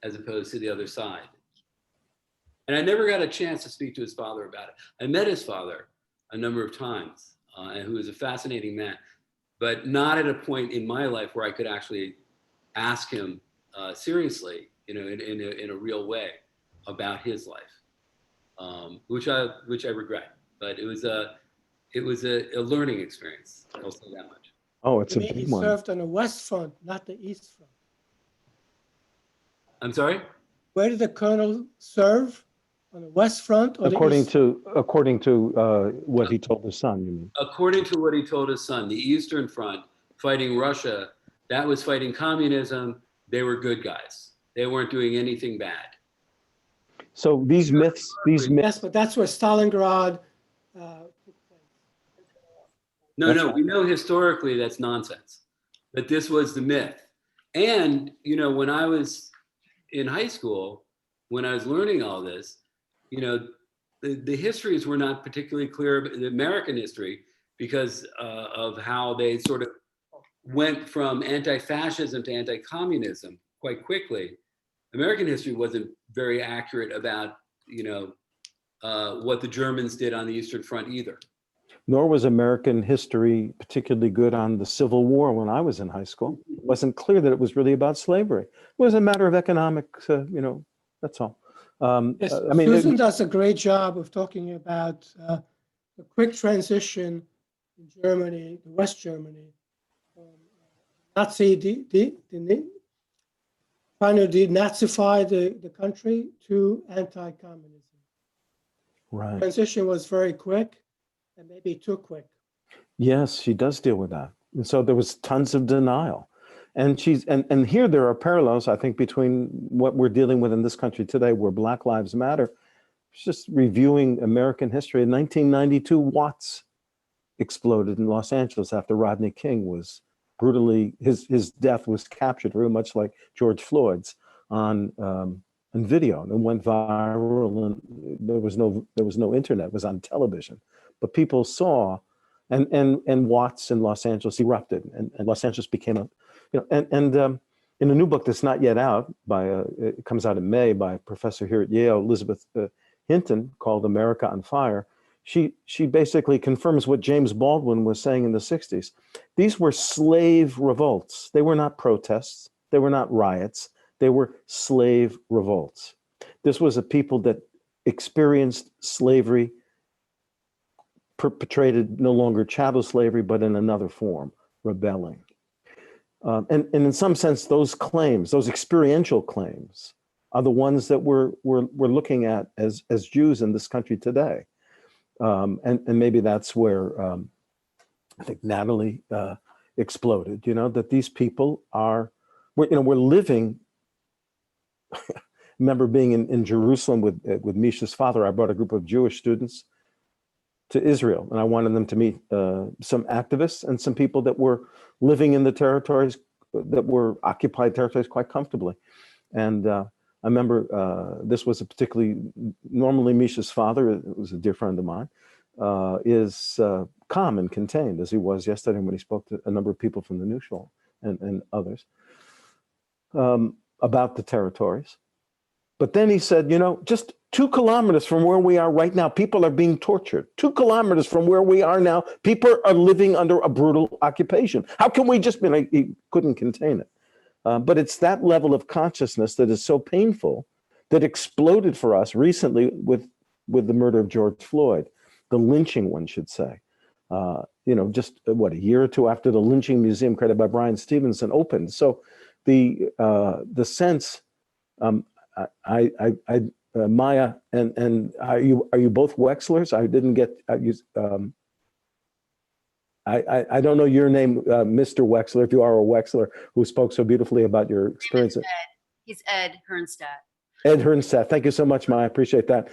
as opposed to the other side. And I never got a chance to speak to his father about it. I met his father a number of times, and who was a fascinating man, but not at a point in my life where I could actually ask him seriously, in a real way about his life, which I regret. But it was a learning experience. I'll say that much. Oh, it's a He big one. served on the West Front, not the East Front. I'm sorry? Where did the colonel serve? On the West Front or According the East? to what he told his son, you mean? According to what he told his son, the Eastern Front fighting Russia, that was fighting communism. They were good guys. They weren't doing anything bad. So these myths. Yes, but that's where Stalingrad took place. No, we know historically that's nonsense. But this was the myth. And, when I was in high school, when I was learning all this, the histories were not particularly clear, the American history, because of how they sort of went from anti-fascism to anti-communism quite quickly. American history wasn't very accurate about, what the Germans did on the Eastern Front either. Nor was American history particularly good on the Civil War when I was in high school. It wasn't clear that it was really about slavery. It was a matter of economics, that's all. Yes, Susan does a great job of talking about the quick transition in Germany, West Germany, from Nazi, trying to denazify the country to anti-communism. Right. Transition was very quick and maybe too quick. Yes, she does deal with that. And so there was tons of denial. And and here there are parallels, I think, between what we're dealing with in this country today, where Black Lives Matter. Just reviewing American history. In 1992, Watts exploded in Los Angeles after Rodney King was brutally, his death was captured very much like George Floyd's on video, and went viral. And there was no internet; it was on television, but people saw, and Watts in Los Angeles erupted, and Los Angeles became a in a new book that's not yet out, it comes out in May by a professor here at Yale, Elizabeth Hinton, called America on Fire. She basically confirms what James Baldwin was saying in the 60s. These were slave revolts. They were not protests. They were not riots. They were slave revolts. This was a people that experienced slavery, perpetrated no longer chattel slavery, but in another form, rebelling. And in some sense, those claims, those experiential claims, are the ones that we're looking at as Jews in this country today. And maybe that's where I think Natalie exploded. That these people we're living. Remember being in Jerusalem with Misha's father. I brought a group of Jewish students to Israel, and I wanted them to meet some activists and some people that were living in the territories that were occupied territories quite comfortably. And I remember this was a particularly, normally Misha's father, it was a dear friend of mine, is calm and contained as he was yesterday when he spoke to a number of people from the New Shoal and others about the territories. But then he said, just 2 kilometers from where we are right now, people are being tortured. 2 kilometers from where we are now, people are living under a brutal occupation. How can we just be like, he couldn't contain it? But it's that level of consciousness that is so painful that exploded for us recently with the murder of George Floyd, the lynching, one should say. Just what, a year or two after the lynching museum created by Brian Stevenson opened. So the sense, Maia, and are you both Wechslers? I didn't get. I don't know your name, Mr. Wechsler, if you are a Wechsler, who spoke so beautifully about your experience. He's Ed Hernstadt. Ed Hernstadt, thank you so much, Maia. I appreciate that.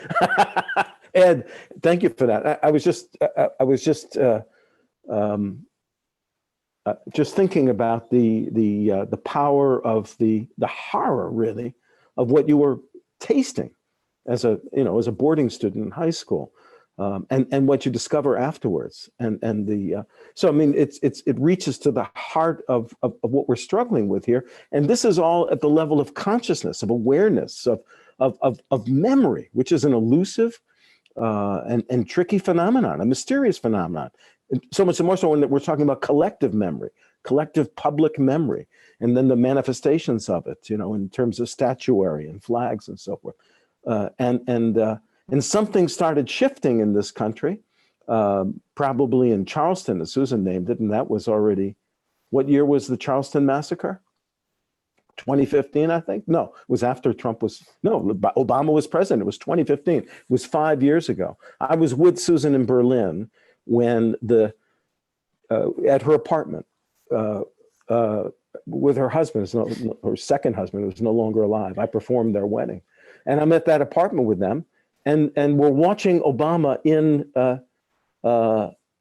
Ed, thank you for that. I was just thinking about the power of the horror, really, of what you were tasting as a boarding student in high school, and what you discover afterwards, so I mean it reaches to the heart of what we're struggling with here, and this is all at the level of consciousness, of awareness, of memory, which is an elusive and tricky phenomenon, a mysterious phenomenon. So much more so when we're talking about collective memory, collective public memory, and then the manifestations of it, in terms of statuary and flags and so forth. And something started shifting in this country, probably in Charleston, as Susan named it, and that was already, what year was the Charleston massacre? 2015, I think? No, it was after Obama was president. It was 2015. It was 5 years ago. I was with Susan in Berlin when at her apartment with her husband, her second husband, who was no longer alive. I performed their wedding. And I'm at that apartment with them, and we're watching Obama in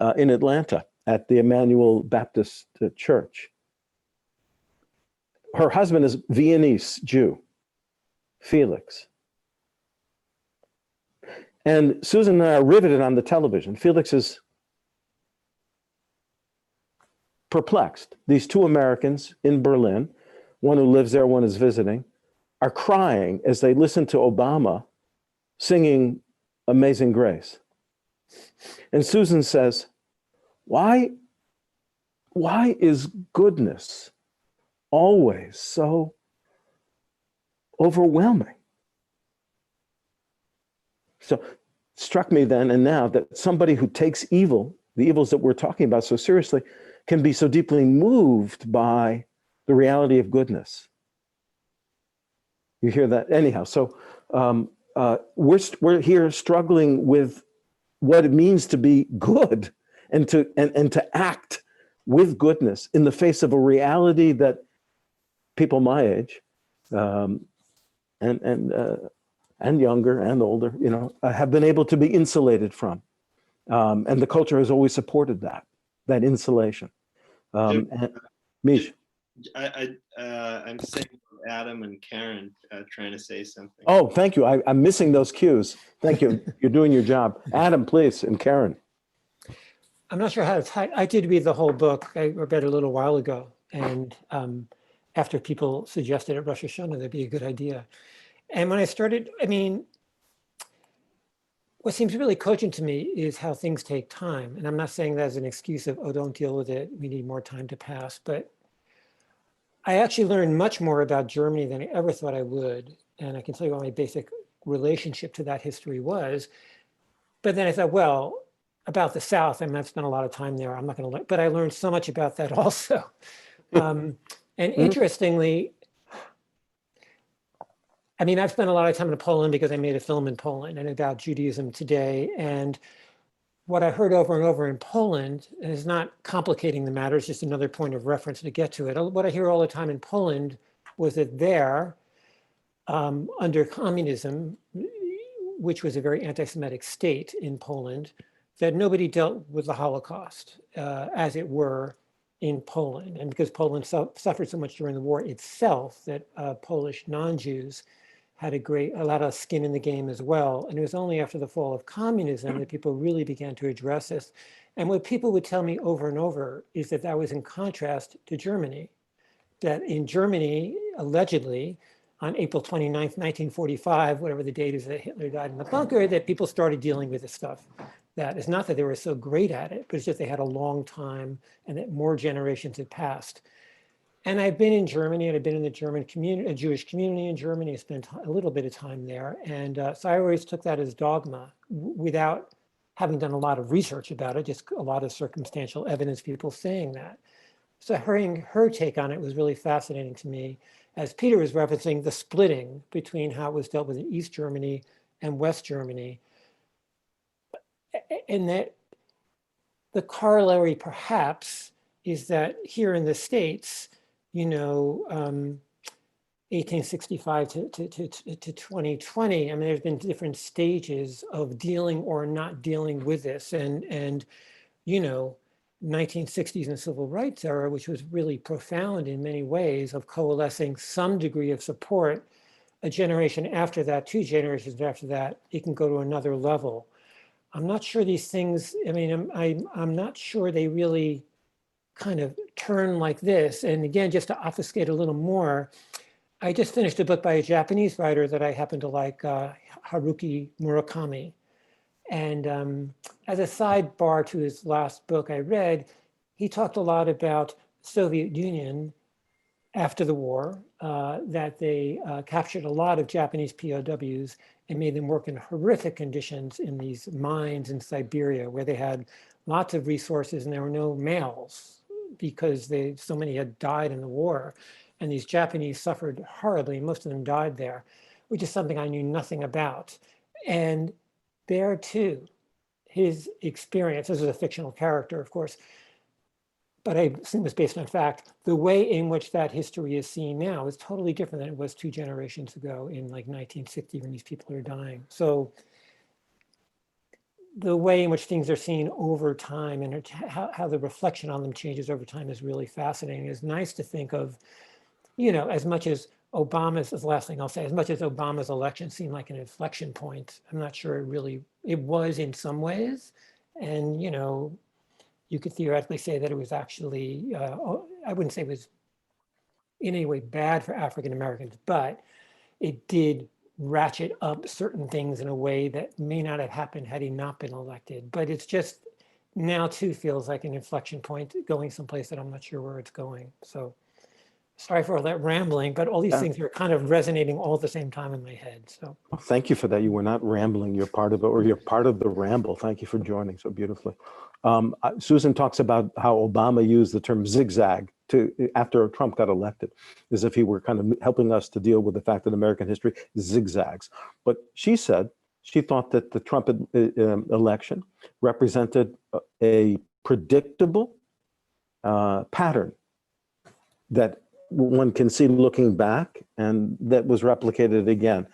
Atlanta at the Emmanuel Baptist Church. Her husband is Viennese Jew, Felix. And Susan and I are riveted on the television. Felix is perplexed. These 2 Americans in Berlin, one who lives there, one is visiting, are crying as they listen to Obama singing Amazing Grace. And Susan says, why is goodness always so overwhelming? So it struck me then and now that somebody who takes evil, the evils that we're talking about so seriously, can be so deeply moved by the reality of goodness. You hear that? Anyhow, so we're here struggling with what it means to be good and to act with goodness in the face of a reality that people my age and younger and older, have been able to be insulated from, and the culture has always supported that insulation. And Misha, I'm saying Adam and Karen trying to say something. Oh, thank you. I'm missing those cues. Thank you. You're doing your job. Adam, please, and Karen. I'm not sure how to I did read the whole book. I read it a little while ago. And after people suggested at Rosh Hashanah, that'd be a good idea. And when I started, what seems really cogent to me is how things take time. And I'm not saying that as an excuse of, oh, don't deal with it, we need more time to pass. But I actually learned much more about Germany than I ever thought I would. And I can tell you what my basic relationship to that history was. But then I thought, well, about the South, I've spent a lot of time there. I'm not going to, but I learned so much about that also. And interestingly, I've spent a lot of time in Poland because I made a film in Poland and about Judaism today. And what I heard over and over in Poland is not complicating the matter, it's just another point of reference to get to it. What I hear all the time in Poland was that there, under communism, which was a very anti-Semitic state in Poland, that nobody dealt with the Holocaust, as it were, in Poland. And because Poland suffered so much during the war itself, that Polish non-Jews had a lot of skin in the game as well. And it was only after the fall of communism that people really began to address this. And what people would tell me over and over is that that was in contrast to Germany. That in Germany, allegedly, on April 29th, 1945, whatever the date is that Hitler died in the bunker, that people started dealing with this stuff. That is not that they were so great at it, but it's just they had a long time and that more generations had passed. And I've been in Germany, and I've been in the German community, a Jewish community in Germany. I spent a little bit of time there. And so I always took that as dogma without having done a lot of research about it, just a lot of circumstantial evidence, people saying that. So hearing her take on it was really fascinating to me. As Peter was referencing the splitting between how it was dealt with in East Germany and West Germany. And that the corollary perhaps is that here in the States, 1865 to 2020, I mean, there's been different stages of dealing or not dealing with this. And 1960s and civil rights era, which was really profound in many ways of coalescing some degree of support. A generation after that, 2 generations after that, it can go to another level. I'm not sure these things, I mean, I'm not sure they really kind of turn like this. And again, just to obfuscate a little more, I just finished a book by a Japanese writer that I happen to like, Haruki Murakami. And as a sidebar to his last book I read, he talked a lot about Soviet Union after the war, that they captured a lot of Japanese POWs and made them work in horrific conditions in these mines in Siberia, where they had lots of resources and there were no males because so many had died in the war. And these Japanese suffered horribly. Most of them died there, which is something I knew nothing about. And there too, his experience, this is a fictional character, of course, but I assume it's based on fact, the way in which that history is seen now is totally different than it was 2 generations ago in like 1960 when these people are dying. So the way in which things are seen over time and how the reflection on them changes over time is really fascinating. It's nice to think of, as much as Obama's, the last thing I'll say, as much as Obama's election seemed like an inflection point, I'm not sure it was in some ways. And, you could theoretically say that it was actually, I wouldn't say it was in any way bad for African Americans, but it did ratchet up certain things in a way that may not have happened had he not been elected. But it's just now too feels like an inflection point going someplace that I'm not sure where it's going. So sorry for all that rambling, but all these things are kind of resonating all at the same time in my head. So Well, thank you for that. You were not rambling. You're part of it, or you're part of the ramble. Thank you for joining so beautifully. Susan talks about how Obama used the term zigzag after Trump got elected, as if he were kind of helping us to deal with the fact that American history zigzags. But she said she thought that the Trump election represented a predictable pattern that one can see looking back, and that was replicated again.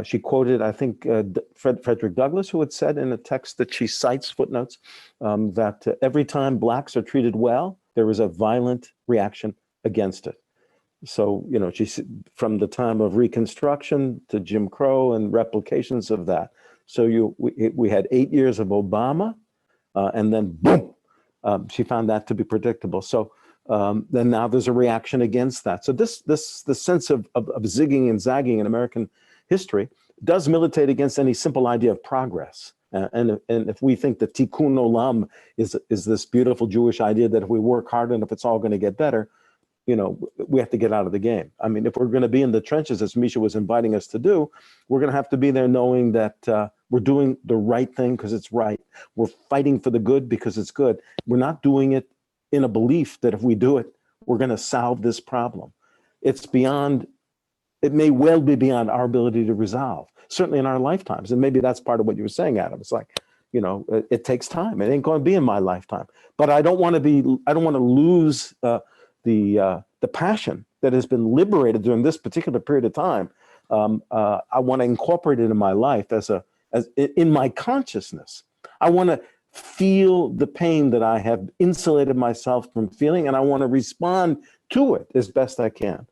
She quoted, I think, Frederick Douglass, who had said in a text that she cites footnotes, that every time Blacks are treated well, there is a violent reaction against it. So, she from the time of Reconstruction to Jim Crow and replications of that. So we had 8 years of Obama, and then boom, she found that to be predictable. So then now there's a reaction against that. So the sense of zigging and zagging in American history does militate against any simple idea of progress. And if we think that tikkun olam is this beautiful Jewish idea that if we work hard enough, it's all going to get better, we have to get out of the game. I mean, if we're going to be in the trenches, as Misha was inviting us to do, we're going to have to be there knowing that we're doing the right thing because it's right. We're fighting for the good because it's good. We're not doing it in a belief that if we do it, we're going to solve this problem. It may well be beyond our ability to resolve, certainly in our lifetimes. And maybe that's part of what you were saying, Adam. It's like, it takes time. It ain't going to be in my lifetime. But I don't want to lose the passion that has been liberated during this particular period of time. I want to incorporate it in my life as in my consciousness. I want to feel the pain that I have insulated myself from feeling, and I want to respond to it as best I can.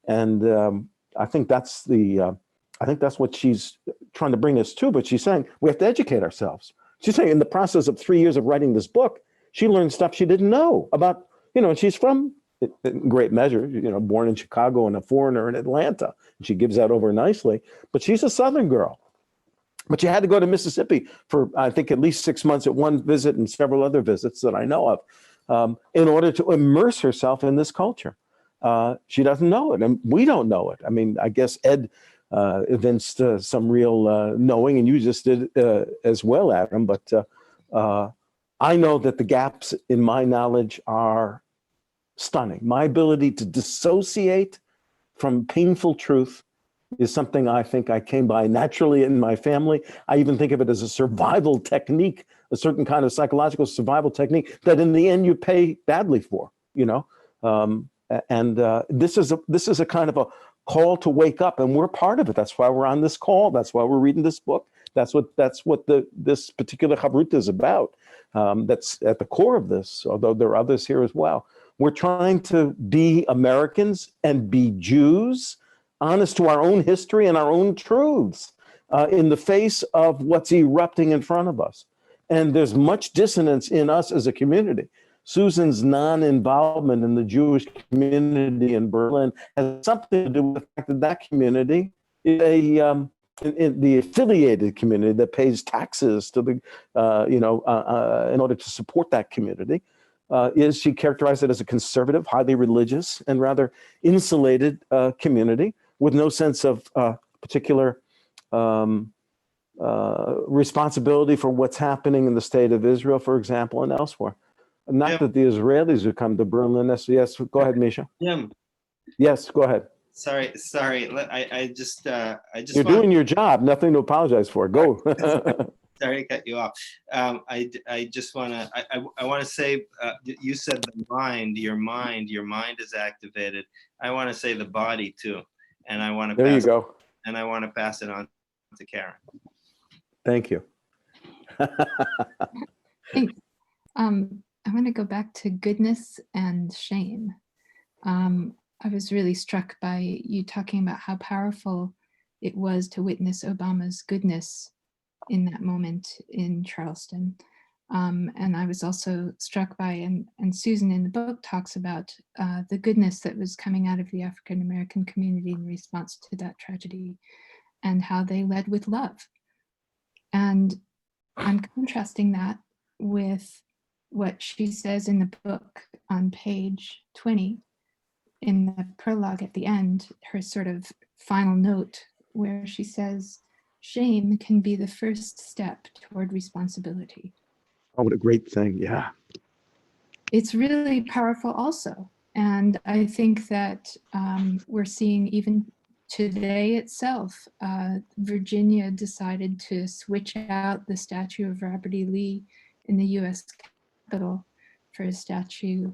And I think that's what she's trying to bring us to. But she's saying we have to educate ourselves. She's saying in the process of 3 years of writing this book, she learned stuff she didn't know about. And she's from in great measure, born in Chicago and a foreigner in Atlanta. And she gives that over nicely. But she's a Southern girl. But she had to go to Mississippi for, I think, at least 6 months at one visit and several other visits that I know of, in order to immerse herself in this culture. She doesn't know it, and we don't know it. I mean, I guess Ed evinced some real knowing, and you just did as well, Adam. But I know that the gaps in my knowledge are stunning. My ability to dissociate from painful truth is something I think I came by naturally in my family. I even think of it as a survival technique, a certain kind of psychological survival technique that in the end you pay badly for, this is a kind of a call to wake up, and we're part of it. That's why we're on this call. That's why we're reading this book. That's what this particular Chevrutah is about. That's at the core of this, although there are others here as well. We're trying to be Americans and be Jews, honest to our own history and our own truths in the face of what's erupting in front of us. And there's much dissonance in us as a community. Susan's non-involvement in the Jewish community in Berlin has something to do with the fact that that community is in the affiliated community that pays taxes to the, in order to support that community. She characterized it as a conservative, highly religious, and rather insulated community with no sense of particular responsibility for what's happening in the state of Israel, for example, and elsewhere. Not that the Israelis who come to Berlin. Yes, go ahead, Misha. Jim. Yes, go ahead. Sorry. I just. You're doing your job. Nothing to apologize for. Go. Sorry to cut you off. I just want to. I want to say. You said the mind. Your mind is activated. I want to say the body too, and I want to. There you go. And I want to pass it on to Karen. Thank you. Thanks. I want to go back to goodness and shame. I was really struck by you talking about how powerful it was to witness Obama's goodness in that moment in Charleston. And I was also struck by, and Susan in the book talks about the goodness that was coming out of the African American community in response to that tragedy and how they led with love. And I'm contrasting that with what she says in the book on page 20 in the prologue at the end, her sort of final note where she says, shame can be the first step toward responsibility. Oh, what a great thing. Yeah. It's really powerful also. And I think that we're seeing even today itself, Virginia decided to switch out the statue of Robert E. Lee in the US Capitol for a statue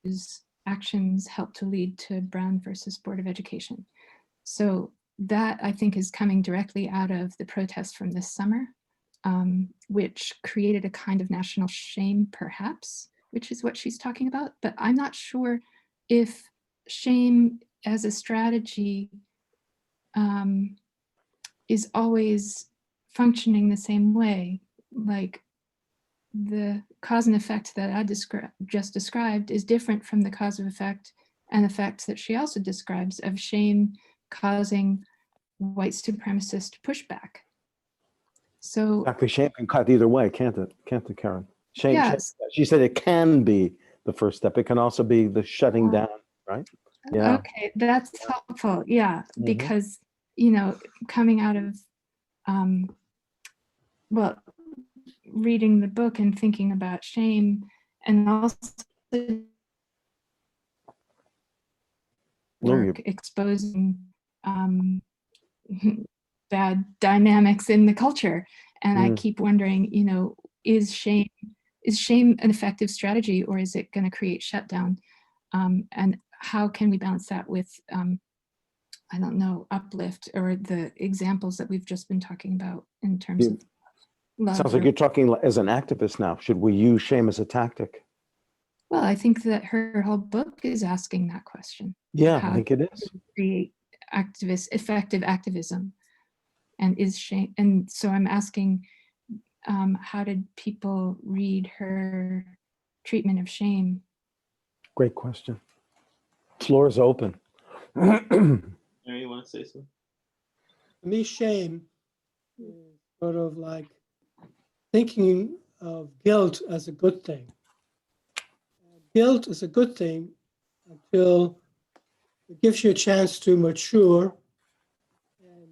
whose actions helped to lead to Brown versus Board of Education. So that I think is coming directly out of the protests from this summer, which created a kind of national shame perhaps, which is what she's talking about. But I'm not sure if shame as a strategy is always functioning the same way. Like the cause and effect that I just described is different from the cause of effect and effects that she also describes of shame causing white supremacist pushback. So exactly, shame can cut either way, can't it, Karen? Shame, yes. she said it can be the first step. It can also be the shutting down, right? Yeah. Okay, that's helpful. Yeah, because coming out of reading the book and thinking about shame, and also work exposing bad dynamics in the culture. And I keep wondering, is shame an effective strategy, or is it going to create shutdown? And how can we balance that with, I don't know, uplift or the examples that we've just been talking about in terms of love? Sounds like you're talking as an activist now. Should we use shame as a tactic? Well, I think that her whole book is asking that question. Yeah, I think it is. Create effective activism, and is shame. And so I'm asking, how did people read her treatment of shame? Great question. Floor is open. Mary, you want to say something? For me, shame is sort of like thinking of guilt as a good thing. Guilt is a good thing until it gives you a chance to mature and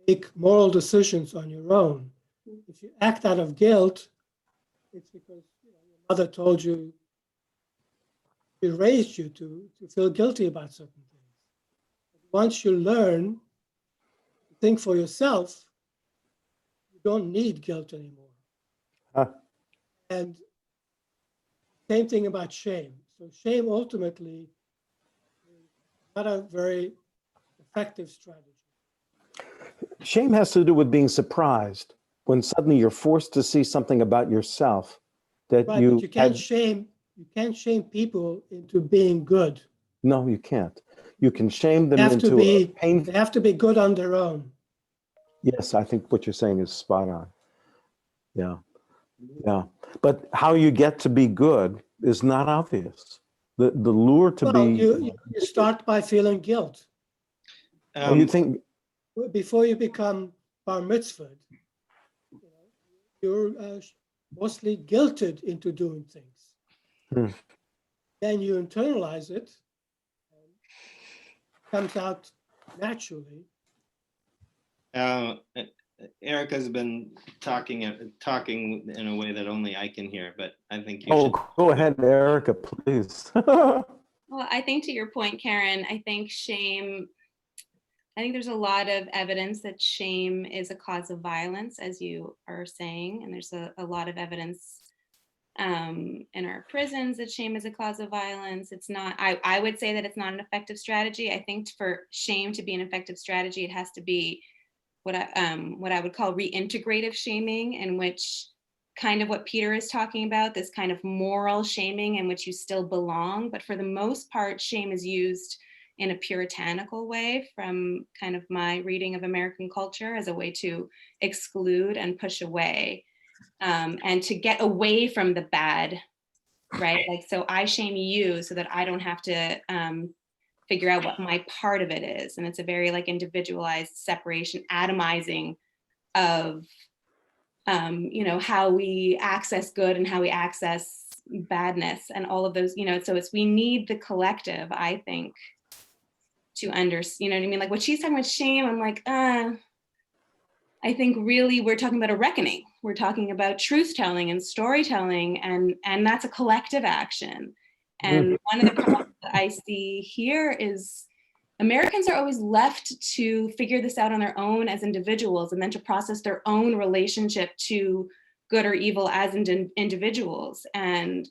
make moral decisions on your own. If you act out of guilt, it's because your mother told you, she raised you to feel guilty about certain things. But once you learn to think for yourself, you don't need guilt anymore. Huh. And same thing about shame. So shame ultimately is not a very effective strategy. Shame has to do with being surprised when suddenly you're forced to see something about yourself that Right, but you can't shame people into being good. No, you can't. You can shame them They have to into a painful. they have to be good on their own. Yes, I think what you're saying is spot on. Yeah. Yeah. But how you get to be good is not obvious. The lure to Well, be. you start by feeling guilt. You think. Before you become bar mitzvahed, you're mostly guilted into doing things. Then you internalize it, and it comes out naturally. Erica's been talking in a way that only I can hear, but I think you Oh, should. go ahead, Erica, please. Well, I think to your point, Karen, I think there's a lot of evidence that shame is a cause of violence, as you are saying, and there's a lot of evidence in our prisons that shame is a cause of violence. It's not, I would say that it's not an effective strategy. I think for shame to be an effective strategy, it has to be what I would call reintegrative shaming, in which kind of what Peter is talking about, this kind of moral shaming in which you still belong. But for the most part, shame is used in a puritanical way, from kind of my reading of American culture, as a way to exclude and push away, and to get away from the bad, right? Like, so I shame you so that I don't have to figure out what my part of it is. And it's a very like individualized separation, atomizing of how we access good and how we access badness and all of those, so we need the collective, I think, to understand, you know what I mean? Like what she's talking about shame, I'm like, I think really we're talking about a reckoning. We're talking about truth telling and storytelling, and that's a collective action. And one of the problems that I see here is Americans are always left to figure this out on their own as individuals, and then to process their own relationship to good or evil as individuals. And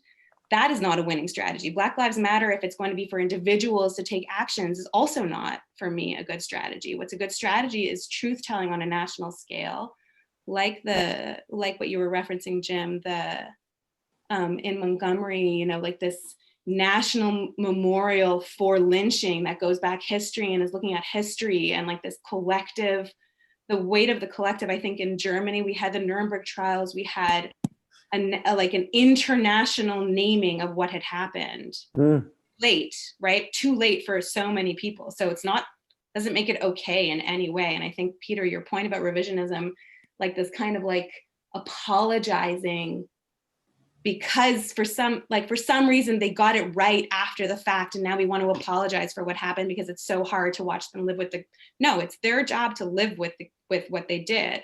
that is not a winning strategy. Black Lives Matter, if it's going to be for individuals to take actions, is also not, for me, a good strategy. What's a good strategy is truth telling on a national scale, like what you were referencing, Jim, in Montgomery, like this national memorial for lynching that goes back history and is looking at history and like this collective, the weight of the collective. I think in Germany, we had the Nuremberg trials, we had an international naming of what had happened. Late, right? Too late for so many people. So it's not, doesn't make it okay in any way. And I think, Peter, your point about revisionism, like this kind of like apologizing because for some reason they got it right after the fact, and now we want to apologize for what happened because it's so hard to watch them live with no, it's their job to live with what they did.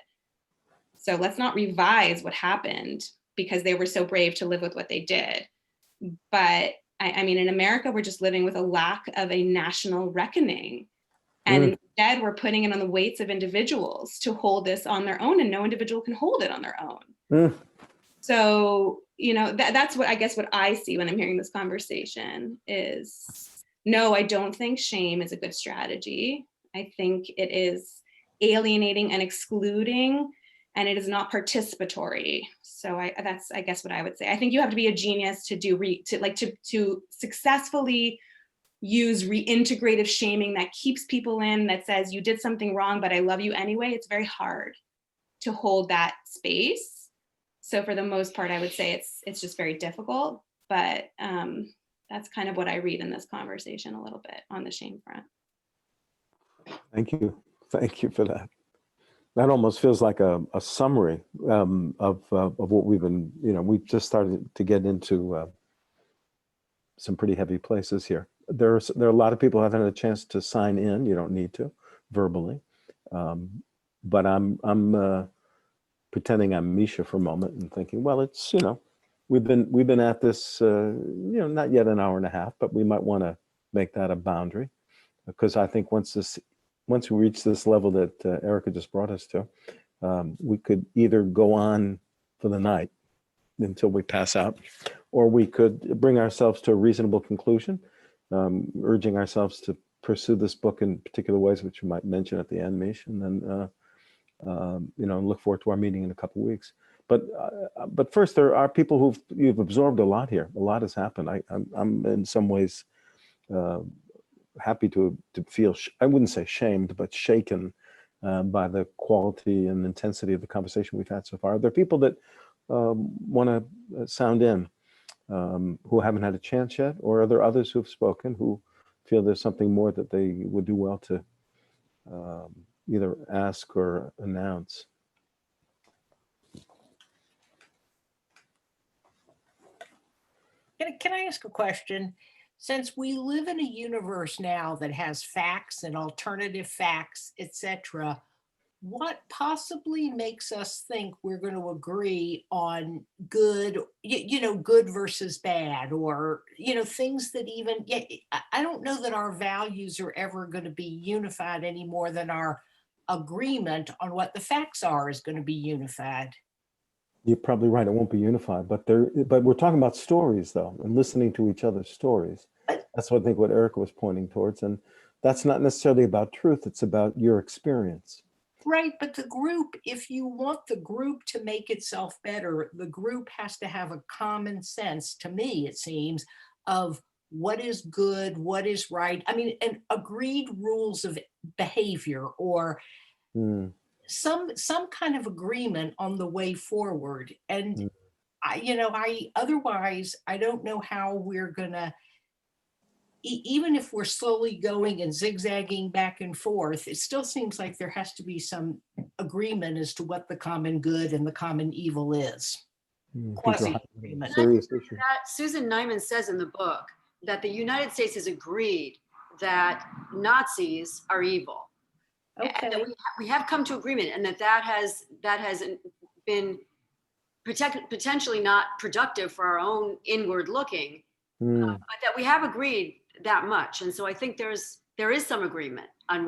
So let's not revise what happened because they were so brave to live with what they did. But I mean, in America, we're just living with a lack of a national reckoning. And instead, we're putting it on the weights of individuals to hold this on their own, and no individual can hold it on their own. So, that's what I see when I'm hearing this conversation is, no, I don't think shame is a good strategy. I think it is alienating and excluding, and it is not participatory. So that's, I guess, what I would say. I think you have to be a genius to successfully use reintegrative shaming that keeps people in, that says you did something wrong, but I love you anyway. It's very hard. to hold that space. So for the most part, I would say it's just very difficult, but that's kind of what I read in this conversation a little bit on the shame front. Thank you. Thank you for that. That almost feels like a summary of what we've been, we've just started to get into some pretty heavy places here. There are a lot of people who haven't had a chance to sign in. You don't need to verbally, but I'm pretending I'm Misha for a moment and thinking, well, it's we've been at this not yet an hour and a half, but we might want to make that a boundary, because I think once we reach this level that Erika just brought us to, we could either go on for the night until we pass out, or we could bring ourselves to a reasonable conclusion, urging ourselves to pursue this book in particular ways, which you might mention at the end, Mish, and then look forward to our meeting in a couple of weeks. But first, there are people you've absorbed a lot here. A lot has happened. I'm in some ways happy to feel, I wouldn't say shamed, but shaken by the quality and intensity of the conversation we've had so far. There are people that want to sound in who haven't had a chance yet, or are there others who've spoken who feel there's something more that they would do well to either ask or announce? Can I ask a question? Since we live in a universe now that has facts and alternative facts, etc., what possibly makes us think we're going to agree on good, good versus bad, or, things that even, I don't know that our values are ever going to be unified any more than our agreement on what the facts are is going to be unified. You're probably right. It won't be unified, but we're talking about stories though, and listening to each other's stories. That's what I think what Erika was pointing towards. And that's not necessarily about truth. It's about your experience. Right, but the group, if you want the group to make itself better, the group has to have a common sense, to me, it seems, of what is good, what is right. I mean, and agreed rules of behavior, or some kind of agreement on the way forward. And otherwise, I don't know how we're gonna, even if we're slowly going and zigzagging back and forth, it still seems like there has to be some agreement as to what the common good and the common evil is. Quasi-agreement. Susan Neiman says in the book that the United States has agreed that Nazis are evil. Okay. And that we have come to agreement, and that has been potentially not productive for our own inward looking, but that we have agreed that much. And so I think there is some agreement on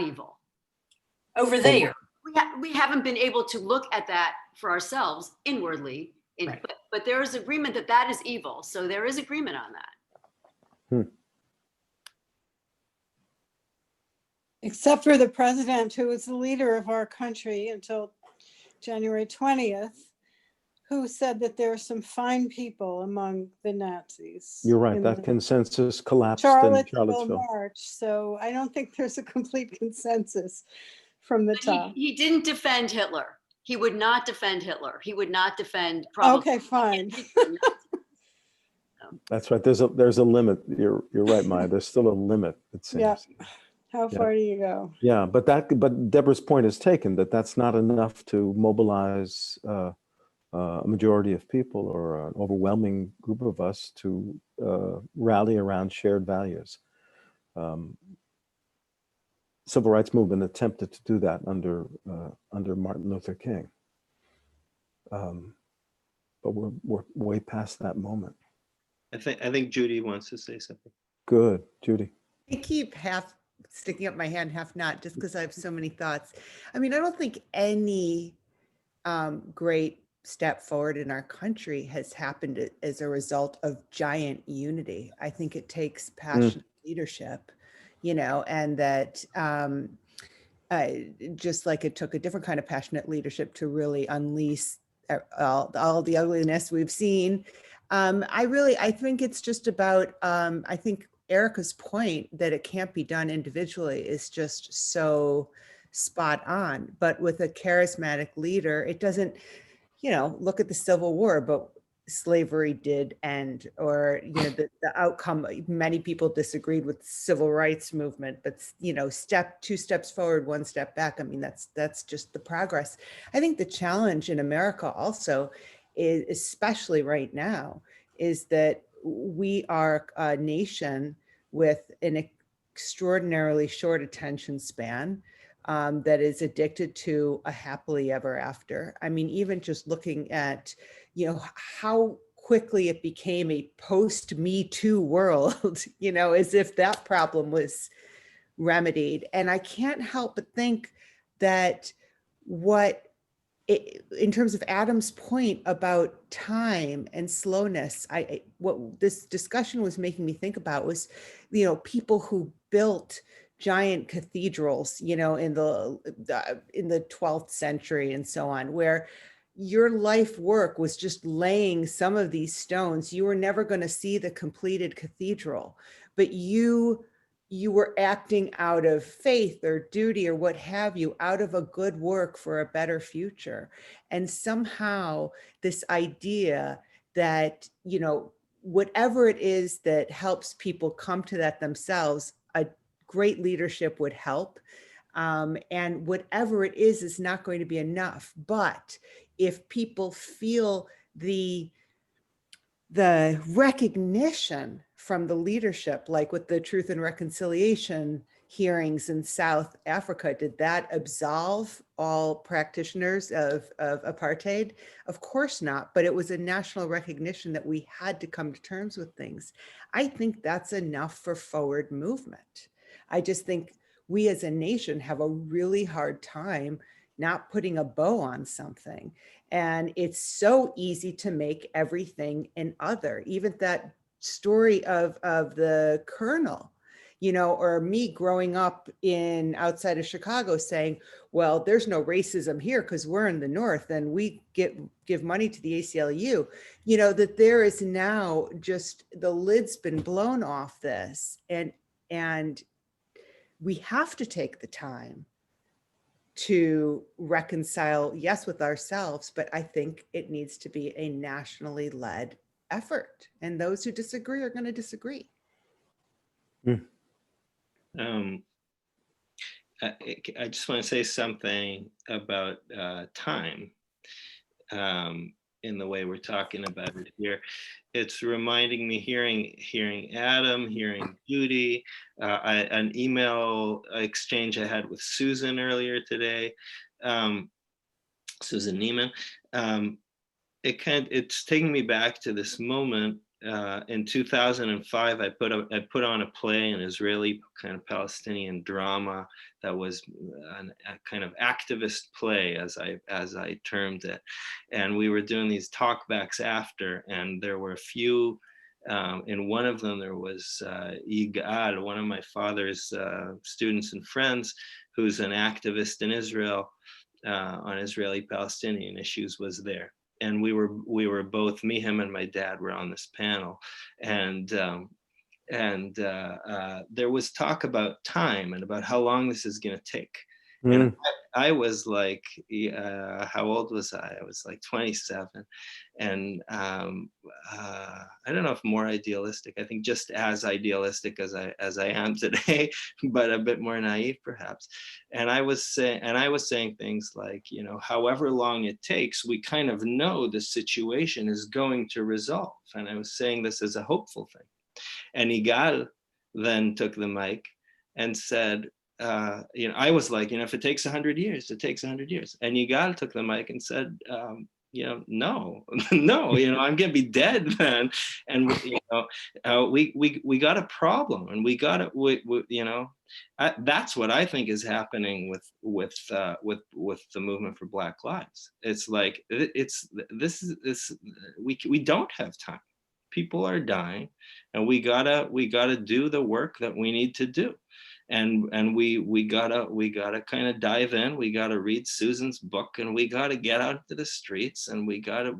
evil over there. We haven't been able to look at that for ourselves inwardly, right. but there is agreement that is evil. So there is agreement on that. Except for the president, who was the leader of our country until January 20th, who said that there are some fine people among the Nazis. You're right. That consensus collapsed in Charlottesville. March. So I don't think there's a complete consensus from the top. He didn't defend Hitler. He would not defend Hitler. He would not defend. Okay, fine. That's right. There's a limit. You're right, Maia. There's still a limit, it seems. Yeah. How far do you go? Yeah, but Debra's point is taken, that's not enough to mobilize a majority of people or an overwhelming group of us to rally around shared values. Civil rights movement attempted to do that under Martin Luther King, but we're way past that moment. I think Judy wants to say something. Good, Judy. I keep half sticking up my hand, half not, just because I have so many thoughts. I mean, I don't think any great step forward in our country has happened as a result of giant unity. I think it takes passionate leadership, and that just like it took a different kind of passionate leadership to really unleash all the ugliness we've seen. I think it's just about, I think Erika's point that it can't be done individually is just so spot on. But with a charismatic leader, it doesn't, look at the Civil War, but slavery did end, or the outcome. Many people disagreed with the civil rights movement, but two steps forward, one step back. I mean, that's just the progress. I think the challenge in America also is, especially right now, is that we are a nation with an extraordinarily short attention span, that is addicted to a happily ever after. I mean, even just looking at, how quickly it became a post Me Too world, as if that problem was remedied. And I can't help but think that in terms of Adam's point about time and slowness, what this discussion was making me think about was, people who built giant cathedrals, in the 12th century and so on, where your life work was just laying some of these stones. You were never going to see the completed cathedral, but you were acting out of faith or duty or what have you, out of a good work for a better future. And somehow this idea that, whatever it is that helps people come to that themselves, a great leadership would help. And whatever it is not going to be enough. But if people feel the recognition from the leadership, like with the Truth and Reconciliation hearings in South Africa, did that absolve all practitioners of apartheid? Of course not, but it was a national recognition that we had to come to terms with things. I think that's enough for forward movement. I just think we as a nation have a really hard time not putting a bow on something. And it's so easy to make everything an other. Even that story of the colonel, or me growing up outside of Chicago saying, well, there's no racism here because we're in the North and we give money to the ACLU, that there is now just the lid's been blown off this. And we have to take the time to reconcile, yes, with ourselves, but I think it needs to be a nationally led effort. And those who disagree are going to disagree. I just want to say something about time in the way we're talking about it here. It's reminding me, hearing Adam, hearing Judy, an email exchange I had with Susan earlier today, Susan Neiman. It's taking me back to this moment. In 2005, I put on a play, an Israeli kind of Palestinian drama that was a kind of activist play, as I termed it. And we were doing these talkbacks after, and there were a few. In one of them, there was Yigal, one of my father's students and friends, who's an activist in Israel on Israeli-Palestinian issues, was there. And we were both, him and my dad were on this panel, and there was talk about time and about how long this is going to take. And I was like, how old was I? I was like 27, and I don't know if more idealistic. I think just as idealistic as I am today, but a bit more naive perhaps. And I was saying things like, however long it takes, we kind of know the situation is going to resolve. And I was saying this as a hopeful thing. And Yigal then took the mic and said, I was like, if it takes 100 years, it takes 100 years. And Yigal took the mic and said, no, I'm gonna be dead then. And we got a problem, and we got it. That's what I think is happening with the movement for Black Lives. It's like we don't have time. People are dying, and we gotta do the work that we need to do. And we gotta kind of dive in. We gotta read Susan's book, and we gotta get out into the streets, and we gotta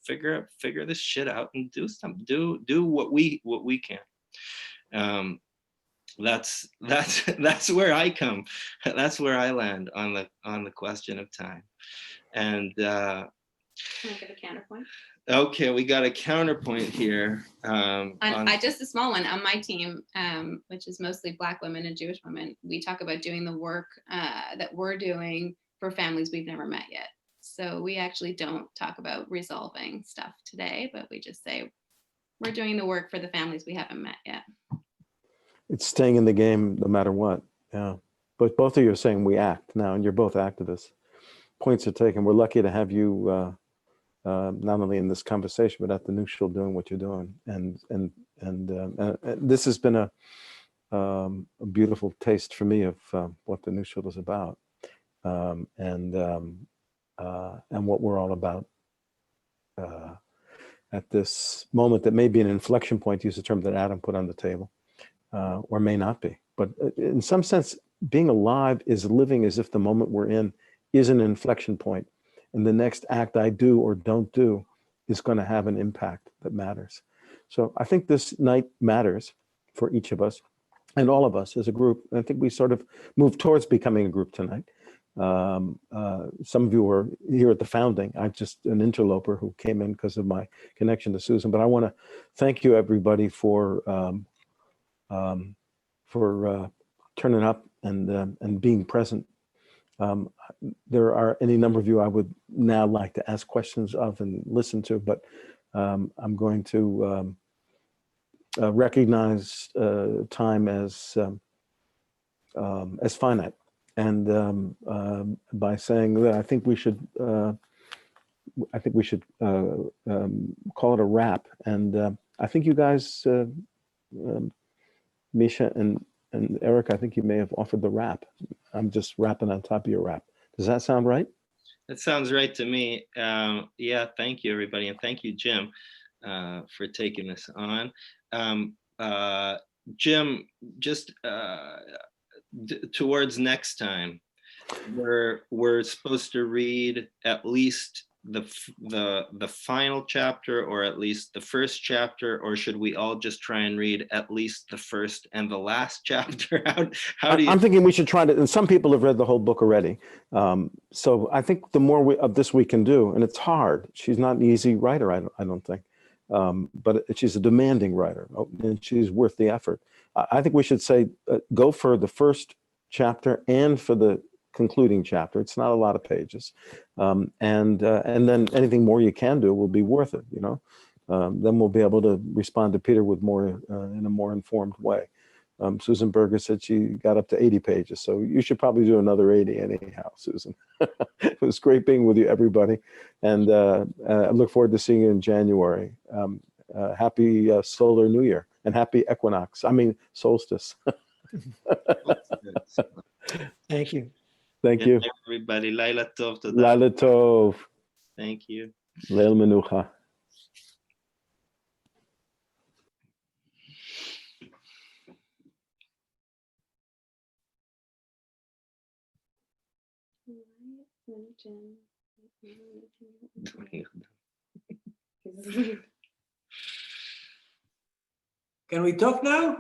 figure this shit out and do something. Do what we can. that's that's where I come. That's where I land on the question of time. And Can I get a counterpoint? okay, we got a counterpoint here. I just a small one on my team, which is mostly Black women and Jewish women. We talk about doing the work that we're doing for families we've never met yet. So we actually don't talk about resolving stuff today, but we just say we're doing the work for the families we haven't met yet. It's staying in the game no matter what. Yeah. But both of you are saying we act now, and you're both activists. Points are taken. We're lucky to have you not only in this conversation, but at the New Shul doing what you're doing. And this has been a beautiful taste for me of what the New Shul is about, and what we're all about at this moment that may be an inflection point, to use the term that Adam put on the table, or may not be. But in some sense, being alive is living as if the moment we're in is an inflection point. And the next act I do or don't do is going to have an impact that matters. So I think this night matters for each of us and all of us as a group. I think we sort of moved towards becoming a group tonight. Some of you were here at the founding. I'm just an interloper who came in because of my connection to Susan. But I want to thank you, everybody, for turning up and being present. There are any number of you I would now like to ask questions of and listen to, but I'm going to recognize time as finite, and by saying that I think we should call it a wrap. And I think you guys, Misha and Erika, I think you may have offered the wrap. I'm just rapping on top of your wrap. Does that sound right? That sounds right to me. Yeah, thank you, everybody. And thank you, Jim, for taking this on. Jim, just towards next time, we're supposed to read at least the final chapter, or at least the first chapter, or should we all just try and read at least the first and the last chapter? How do you? I'm thinking we should try to, and some people have read the whole book already. So I think the more of this we can do, and it's hard. She's not an easy writer, I don't think, but she's a demanding writer, and she's worth the effort. I think we should say, go for the first chapter and for the concluding chapter. It's not a lot of pages, and then anything more you can do will be worth it. You know, then we'll be able to respond to Peter with more in a more informed way. Susan Berger said she got up to 80 pages, so you should probably do another 80 anyhow, Susan. It was great being with you, everybody, and I look forward to seeing you in January. Happy solar new year and happy equinox. I mean solstice. Thank you. Thank you. Everybody, Laila Tov. Laila Tov. Thank you. Leil Menucha. Can we talk now?